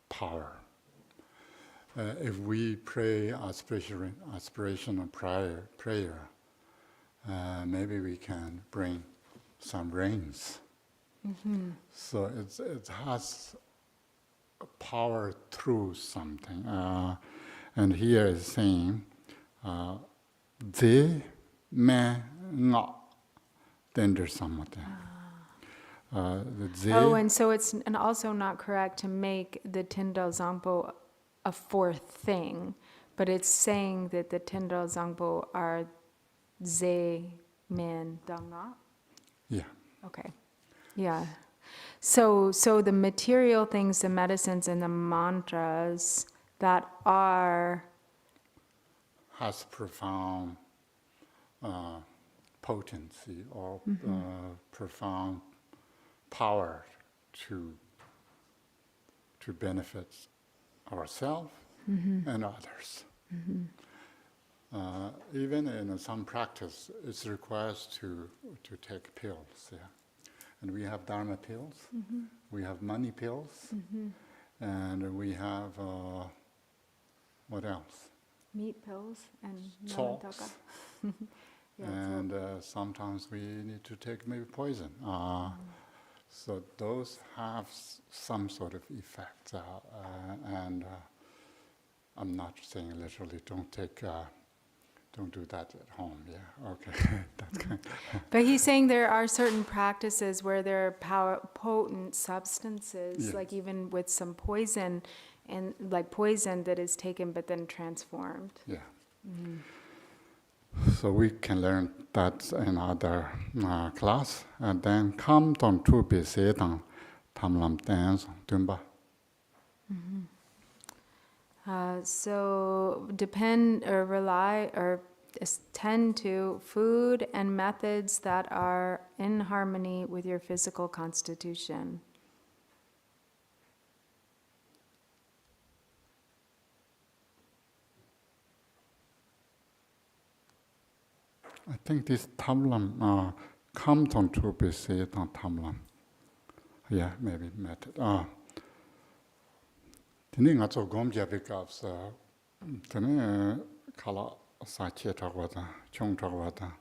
Speaker 5: power. If we pray aspirational prayer, maybe we can bring some rains. So it has a power through something. And here is saying, "Ze me nga tender samote."
Speaker 6: And so it's also not correct to make the tendril zangpo a fourth thing, but it's saying that the tendril zangpo are ze men danga.
Speaker 5: Yeah.
Speaker 6: Okay. Yeah. So the material things, the medicines and the mantras that
Speaker 5: has profound potency or profound power to benefit ourselves and others. Even in some practice, it's required to take pills. Yeah. And we have Dharma pills, we have money pills, and we have, what else?
Speaker 6: Meat pills and
Speaker 5: Salts.
Speaker 6: Yeah,
Speaker 5: And sometimes we need to take maybe poison. So those have some sort of effect. And I'm not saying literally don't do that at home, yeah, okay. That's kind of
Speaker 6: But he's saying there are certain practices where there are potent substances,
Speaker 5: Yes.
Speaker 6: like even with some poison, and like poison that is taken but then transformed.
Speaker 5: yeah. So we can learn that in other class, and then come down to be sedang tamlam dance tumba.
Speaker 6: So depend or rely or tend to food and methods that are in harmony with your physical constitution.
Speaker 5: I think this tamlam, come down to be sedang tamlam. Yeah, maybe method. Tene nga tso gom jabe kaps, tene kala sache chagwata, chong chagwata.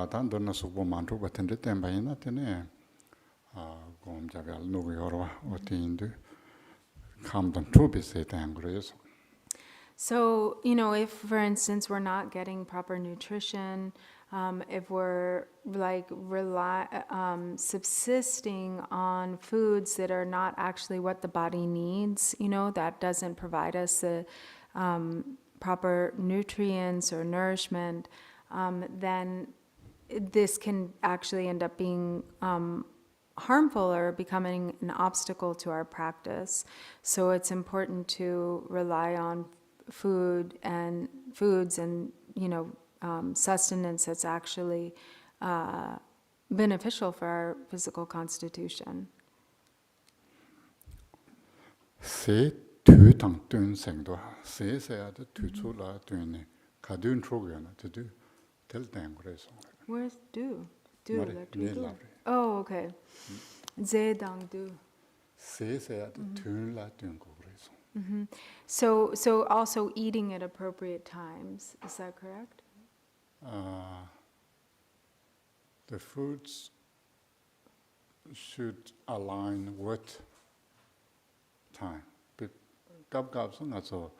Speaker 5: Dan donna subo mantu ba tende temba ina tene gom jabe al nugu yorwa oti indu. Come down to be sedang gres.
Speaker 6: So, if, for instance, we're not getting proper nutrition, if we're like subsisting on foods that are not actually what the body needs, that doesn't provide us the proper nutrients or nourishment, then this can actually end up being harmful or becoming an obstacle to our practice. So it's important to rely on foods and sustenance that's actually beneficial for our physical constitution.
Speaker 5: Se tu tang tun seng do se de tu chu la tun ka dun tro ga na tu tel tang re so.
Speaker 6: Where's do?
Speaker 5: Mare,
Speaker 6: Like
Speaker 5: ne
Speaker 6: do.
Speaker 5: la re.
Speaker 6: Oh, okay. Ze dang do.
Speaker 5: Se de tun la tun ko re so.
Speaker 6: So also eating at appropriate times, is that correct?
Speaker 5: The foods should align with time. But gab so na so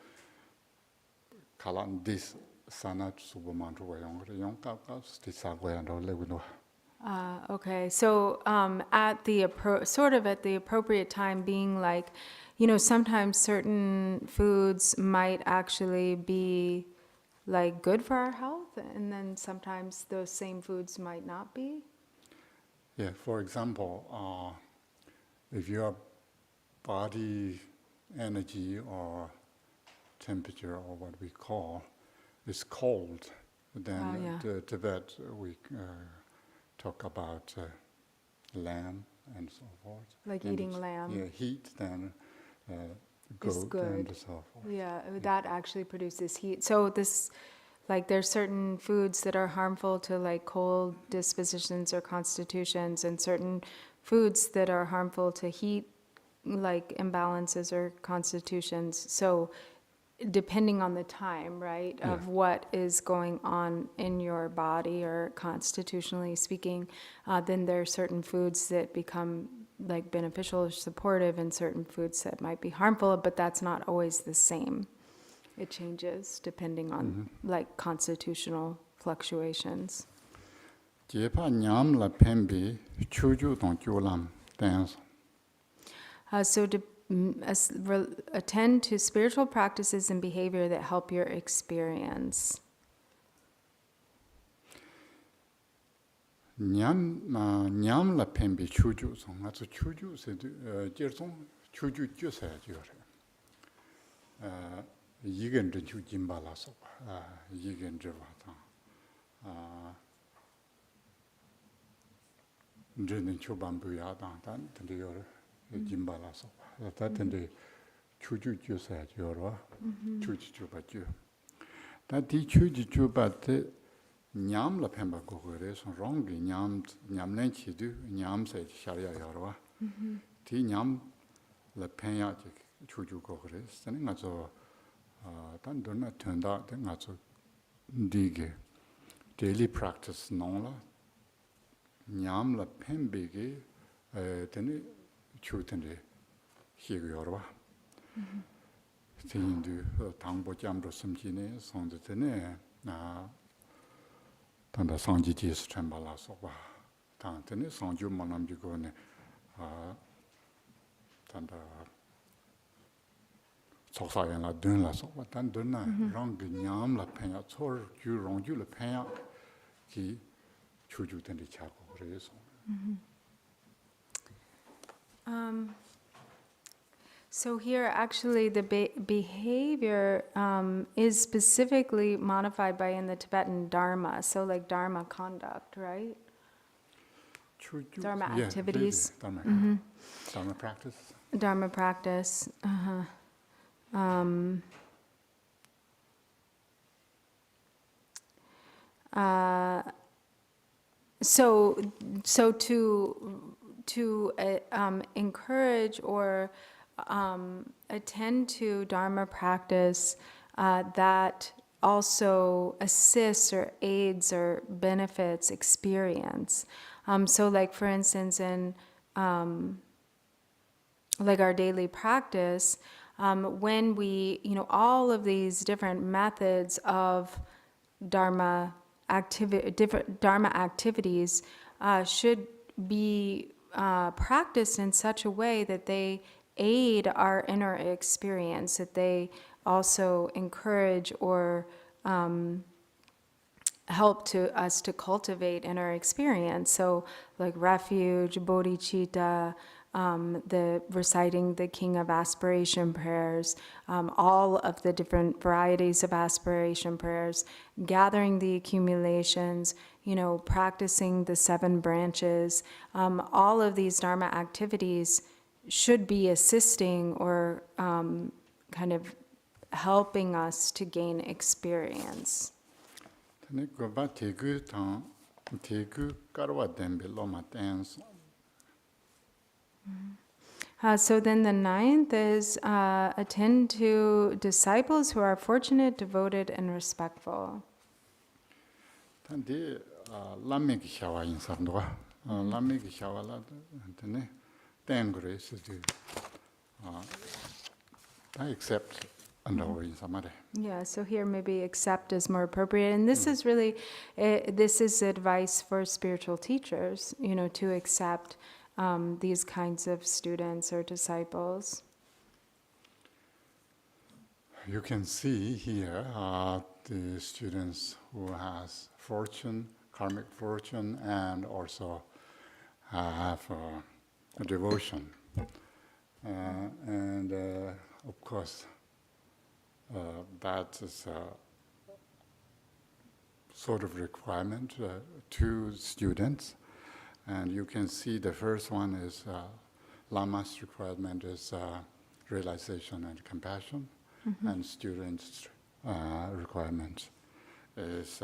Speaker 5: kalan this sanat subuman ro yong gab this sa go yan le no.
Speaker 6: Okay, so at the appropriate time, being like, sometimes certain foods might actually be like good for our health, and then sometimes those same foods might not be.
Speaker 5: Yeah, for example, if your body energy or temperature or what we call is cold, then the Tibet we talk about lamb and so forth.
Speaker 6: Like
Speaker 5: and
Speaker 6: eating lamb.
Speaker 5: Yeah, heat then goat
Speaker 6: good.
Speaker 5: and so forth.
Speaker 6: Yeah, that actually produces heat. So there's certain foods that are harmful to like cold dispositions or constitutions, and certain foods that are harmful to heat like imbalances or constitutions. So depending on the time, right, of what is going on in your body or constitutionally speaking, then there are certain foods that become like beneficial or supportive, and certain foods that might be harmful, but that's not always the same. It changes depending on like constitutional fluctuations.
Speaker 5: Jepa nyam la pembi chuju tong chulam dance.
Speaker 6: So to attend to spiritual practices and behavior that help your experience.
Speaker 5: Nyam la pembi chuju song. That's a chuju se jersong chuju jusa jure. Yigen de chu jimba la so. Yigen jeva tang. Jinen chu bambu ya tang tan tende yore jimba la so. That tende chuju jusa jure. Chuju juba ju. That di chuju juba te nyam la pemba go re so rongi nyam len chi du nyam se sharia yorwa ti nyam la penya ji chuju go re sen nga zo tan don na tenda de nga zo dige daily practice non la nyam la pembe ge tene chu tene hi go yorwa tin du tangbo jam ro sim ji ne song de tene na tanda sangji ji su chenpa la sokwa. Tanda sangju manam ji go ne tanda tsoksa yan la dun la sokwa. Tanda dun na rang nyam la penya, tsor ju rong ju la penya ki chu ju tanda cha go re song.
Speaker 6: So here, actually, the behavior is specifically modified by in the Tibetan Dharma, so like Dharma conduct, right? Dharma activities.
Speaker 5: Really. Dharma practice.
Speaker 6: Dharma practice. So to encourage or attend to Dharma practice that also assists or aids or benefits experience. So like for instance in like our daily practice, when we, all of these different methods of Dharma different Dharma activities should be practiced in such a way that they aid our inner experience, that they also encourage or help us to cultivate inner experience. So like refuge, bodhicitta, the reciting the King of Aspiration prayers, all of the different varieties of aspiration prayers, gathering the accumulations, practicing the 7 branches, all of these Dharma activities should be assisting or kind of helping us to gain experience. So then the 9th is attend to disciples who are fortunate, devoted, and respectful.
Speaker 3: I accept.
Speaker 6: Yeah, so here maybe accept is more appropriate. And this is really, this is advice for spiritual teachers, to accept these kinds of students or disciples.
Speaker 3: You can see here the students who has fortune, karmic fortune, and also have a devotion. And of course, that is a sort of requirement to students. And you can see the first one is Lama's requirement is realization and compassion. Mm-hmm. And students' requirement is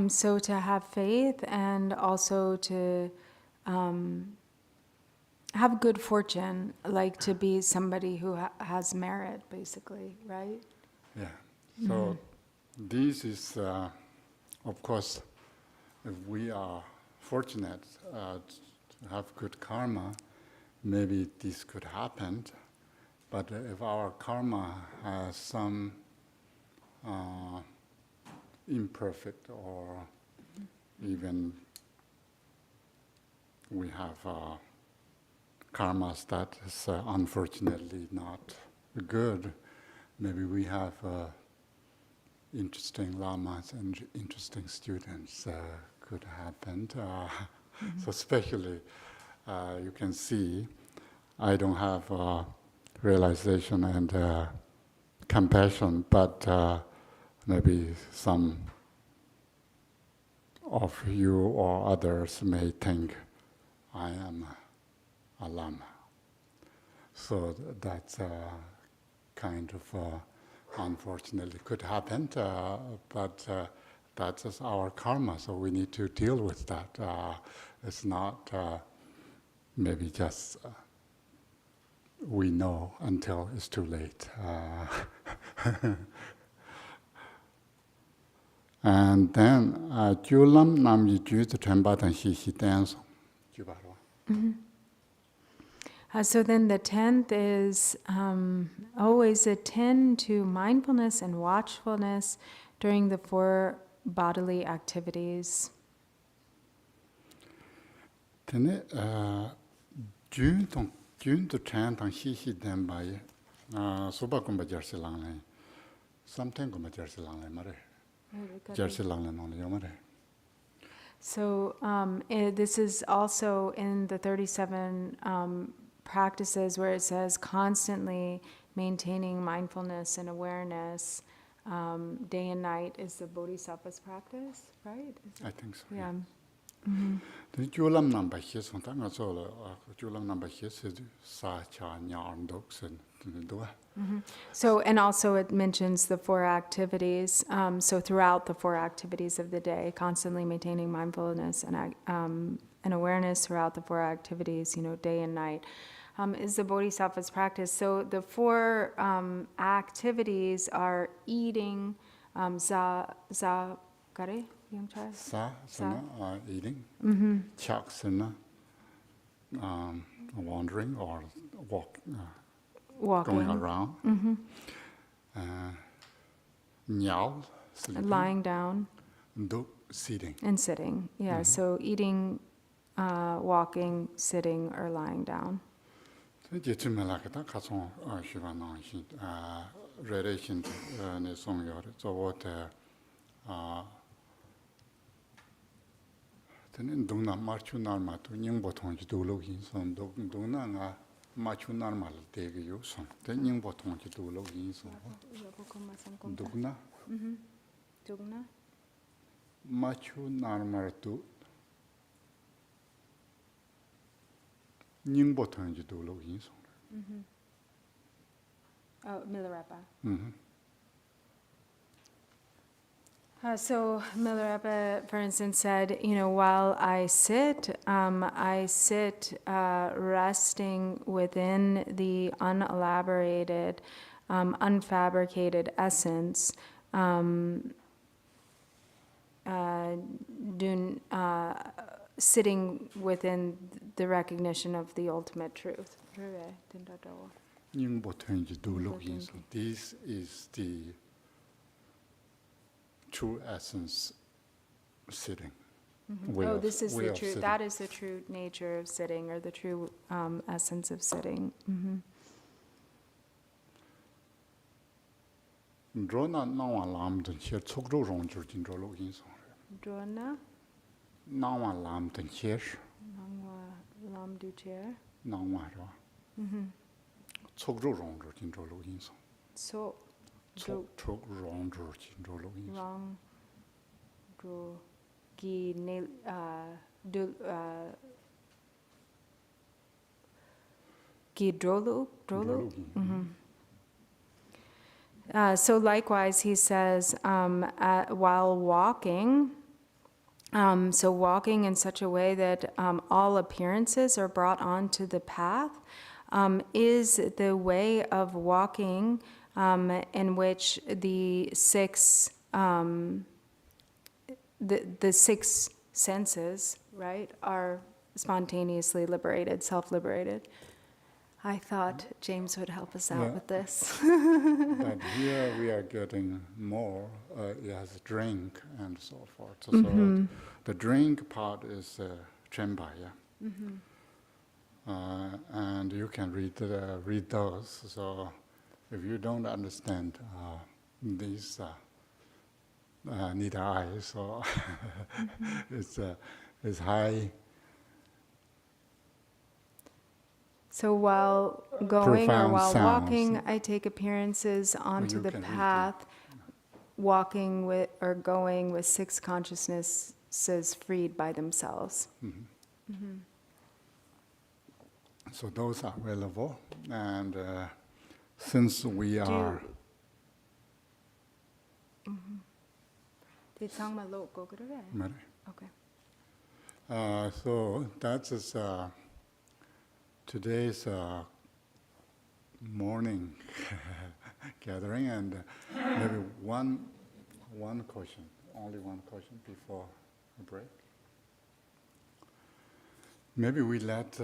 Speaker 6: so to have faith and also to have good fortune, like to be somebody who has merit, basically, right?
Speaker 3: Yeah. So this is, of course, if we are fortunate to have good karma, maybe this could happen. But if our karma has some imperfect or even we have karmas that is unfortunately not good, maybe we have interesting lamas and interesting students could happen. So especially you can see I don't have realization and compassion, but maybe some of you or others may think I am a lama. So that's kind of unfortunately could happen, but that's just our karma, so we need to deal with that. It's not maybe just we know until it's too late. And then Julam nam yi ju to Tembatan Hihi dance.
Speaker 6: So then the 10th is always attend to mindfulness and watchfulness during the 4 bodily activities.
Speaker 3: Then June to 10 and Hihi den by Subakumba Jersey Lang. Something Gumba Jersey Lang Mare. Jersey Lang only Yomare.
Speaker 6: So this is also in the 37 practices where it says constantly maintaining mindfulness and awareness day and night is the Bodhisattva's practice, right?
Speaker 3: I think so.
Speaker 6: Yeah.
Speaker 3: The Julam number here, sometimes also Julam number here says Sacha Nyarm Dogs and do.
Speaker 6: So, and also it mentions the 4 activities. So throughout the 4 activities of the day, constantly maintaining mindfulness and awareness throughout the 4 activities, day and night, is the Bodhisattva's practice. So the 4 activities are eating, kare?
Speaker 3: Sa, eating, chak, wandering or walk,
Speaker 6: Walking.
Speaker 3: going around. Nyao, sleeping.
Speaker 6: Lying down.
Speaker 3: Do, sitting.
Speaker 6: And sitting, yeah. So eating, walking, sitting, or lying down. Dugna?
Speaker 3: Machu narmar tu nyingbo tangji do lo yin song.
Speaker 6: Oh, Milarepa. So Milarepa, for instance, said, while I sit resting within the unelaborated, unfabricated essence, sitting within the recognition of the ultimate truth.
Speaker 3: This is the true essence sitting.
Speaker 6: This is the true. That is the true nature of sitting, or the true essence of sitting.
Speaker 3: Drona nawa lam den che chokro rong jur jin ro lo yin song.
Speaker 6: Drona?
Speaker 3: Nawa lam den che.
Speaker 6: Nangwa lam du chair.
Speaker 3: Nawa ro. Chokro rong jur jin ro lo yin song.
Speaker 6: So.
Speaker 3: Chok rong jur jin ro lo yin song.
Speaker 6: Rong. Dro. Gi ne. Du. Gi drolu. Drolu. So likewise, he says, while walking, so walking in such a way that all appearances are brought onto the path, is the way of walking in which the six senses, right, are spontaneously liberated, self-liberated. I thought James would help us out with this.
Speaker 3: But here we are getting more, as drink and so forth. So the drink part is Chenpa, and you can read those. So if you don't understand these need eyes, so it's high.
Speaker 6: So while going or while
Speaker 3: sounds.
Speaker 6: walking, I take appearances onto the path, walking with or going with six consciousnesses freed by themselves.
Speaker 3: So those are available, and since we are...
Speaker 6: Okay.
Speaker 3: So that is today's morning gathering, and maybe one question, only one question before a break. Maybe we let,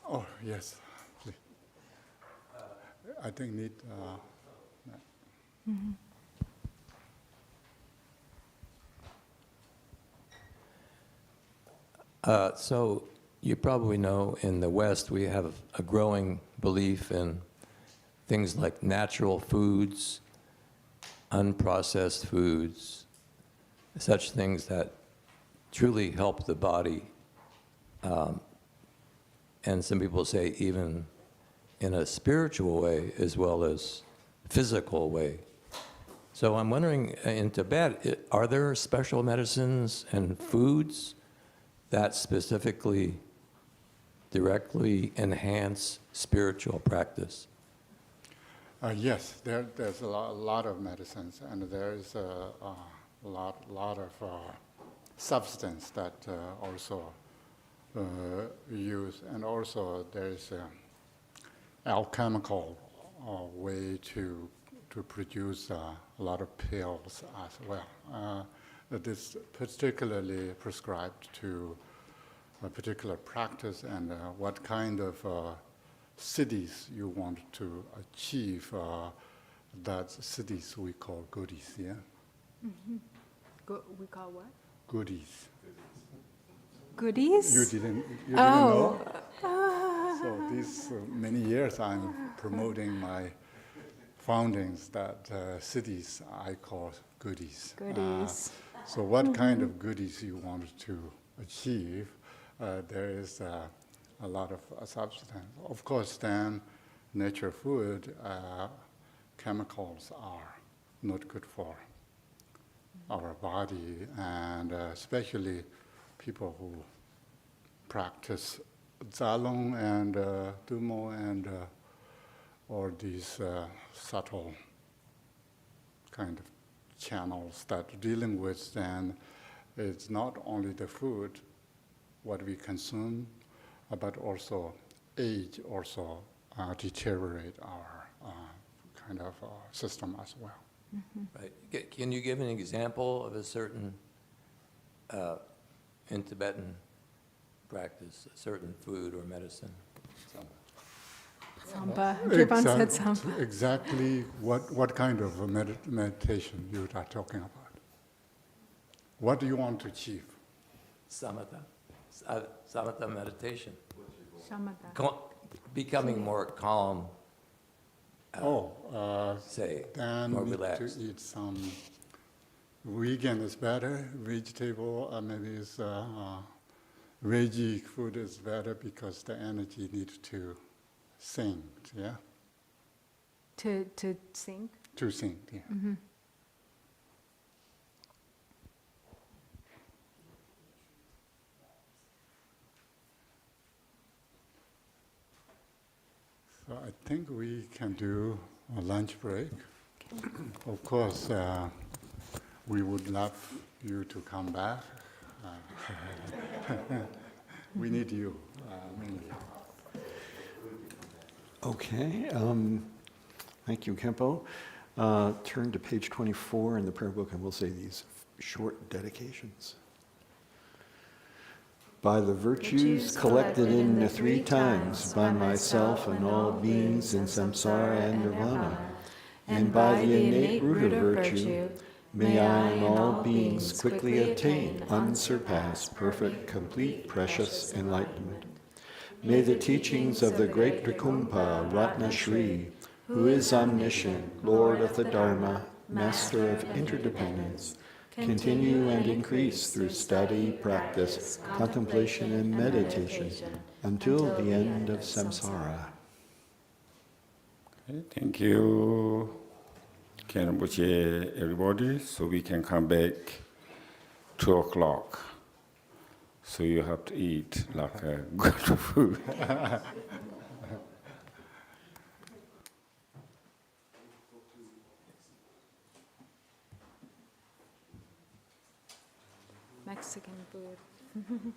Speaker 3: oh yes, please. I think need,
Speaker 7: So you probably know in the West we have a growing belief in things like natural foods, unprocessed foods, such things that truly help the body. And some people say even in a spiritual way as well as physical way. So I'm wondering, in Tibet, are there special medicines and foods that specifically directly enhance spiritual practice?
Speaker 3: Yes, there's a lot of medicines, and there's a lot of substance that also use, and also there's alchemical way to produce a lot of pills as well. That is particularly prescribed to a particular practice, and what kind of cities you want to achieve, that cities we call goodies, yeah?
Speaker 6: We call what?
Speaker 3: Goodies.
Speaker 6: Goodies?
Speaker 3: You didn't
Speaker 6: Oh.
Speaker 3: know? So these many years I'm promoting my foundings that cities I call goodies.
Speaker 6: Goodies.
Speaker 3: So what kind of goodies you want to achieve? There is a lot of substance. Of course, then nature food, chemicals are not good for our body, and especially people who practice Zalong and Dumo and or these subtle kind of channels that dealing with, then it's not only the food, what we consume, but also age also deteriorate our kind of system as well.
Speaker 7: Right. Can you give an example of a certain, in Tibetan practice, a certain food or medicine?
Speaker 6: Samba. Kirpan said
Speaker 3: Exact-
Speaker 6: samba.
Speaker 3: Exactly what kind of a meditation you are talking about? What do you want to achieve?
Speaker 7: Samatha. Samatha meditation.
Speaker 6: Shamatha.
Speaker 7: Becoming more calm, say,
Speaker 3: Then
Speaker 7: more
Speaker 3: need
Speaker 7: relaxed.
Speaker 3: to eat some vegan is better, vegetable, maybe it's veggie food is better because the energy needs to sink, yeah?
Speaker 6: To sing?
Speaker 3: To sink, yeah. So I think we can do a lunch break. Of course, we would love you to come back. We need you.
Speaker 4: Okay, thank you, Kempo. Turn to page 24 in the prayer book and we'll say these short dedications. By the virtues collected in the 3 times, by myself and all beings in samsara and nirvana, and by the innate root of virtue, may I and all beings quickly attain unsurpassed, perfect, complete, precious enlightenment. May the teachings of the great Rikumpa Ratna Shri, who is omniscient, Lord of the Dharma, Master of interdependence, continue and increase through study, practice, contemplation, and meditation until the end of samsara.
Speaker 8: Okay, thank you, Kenbuche, everybody. So we can come back 2 o'clock. So you have to eat like a good food.
Speaker 6: Mexican food.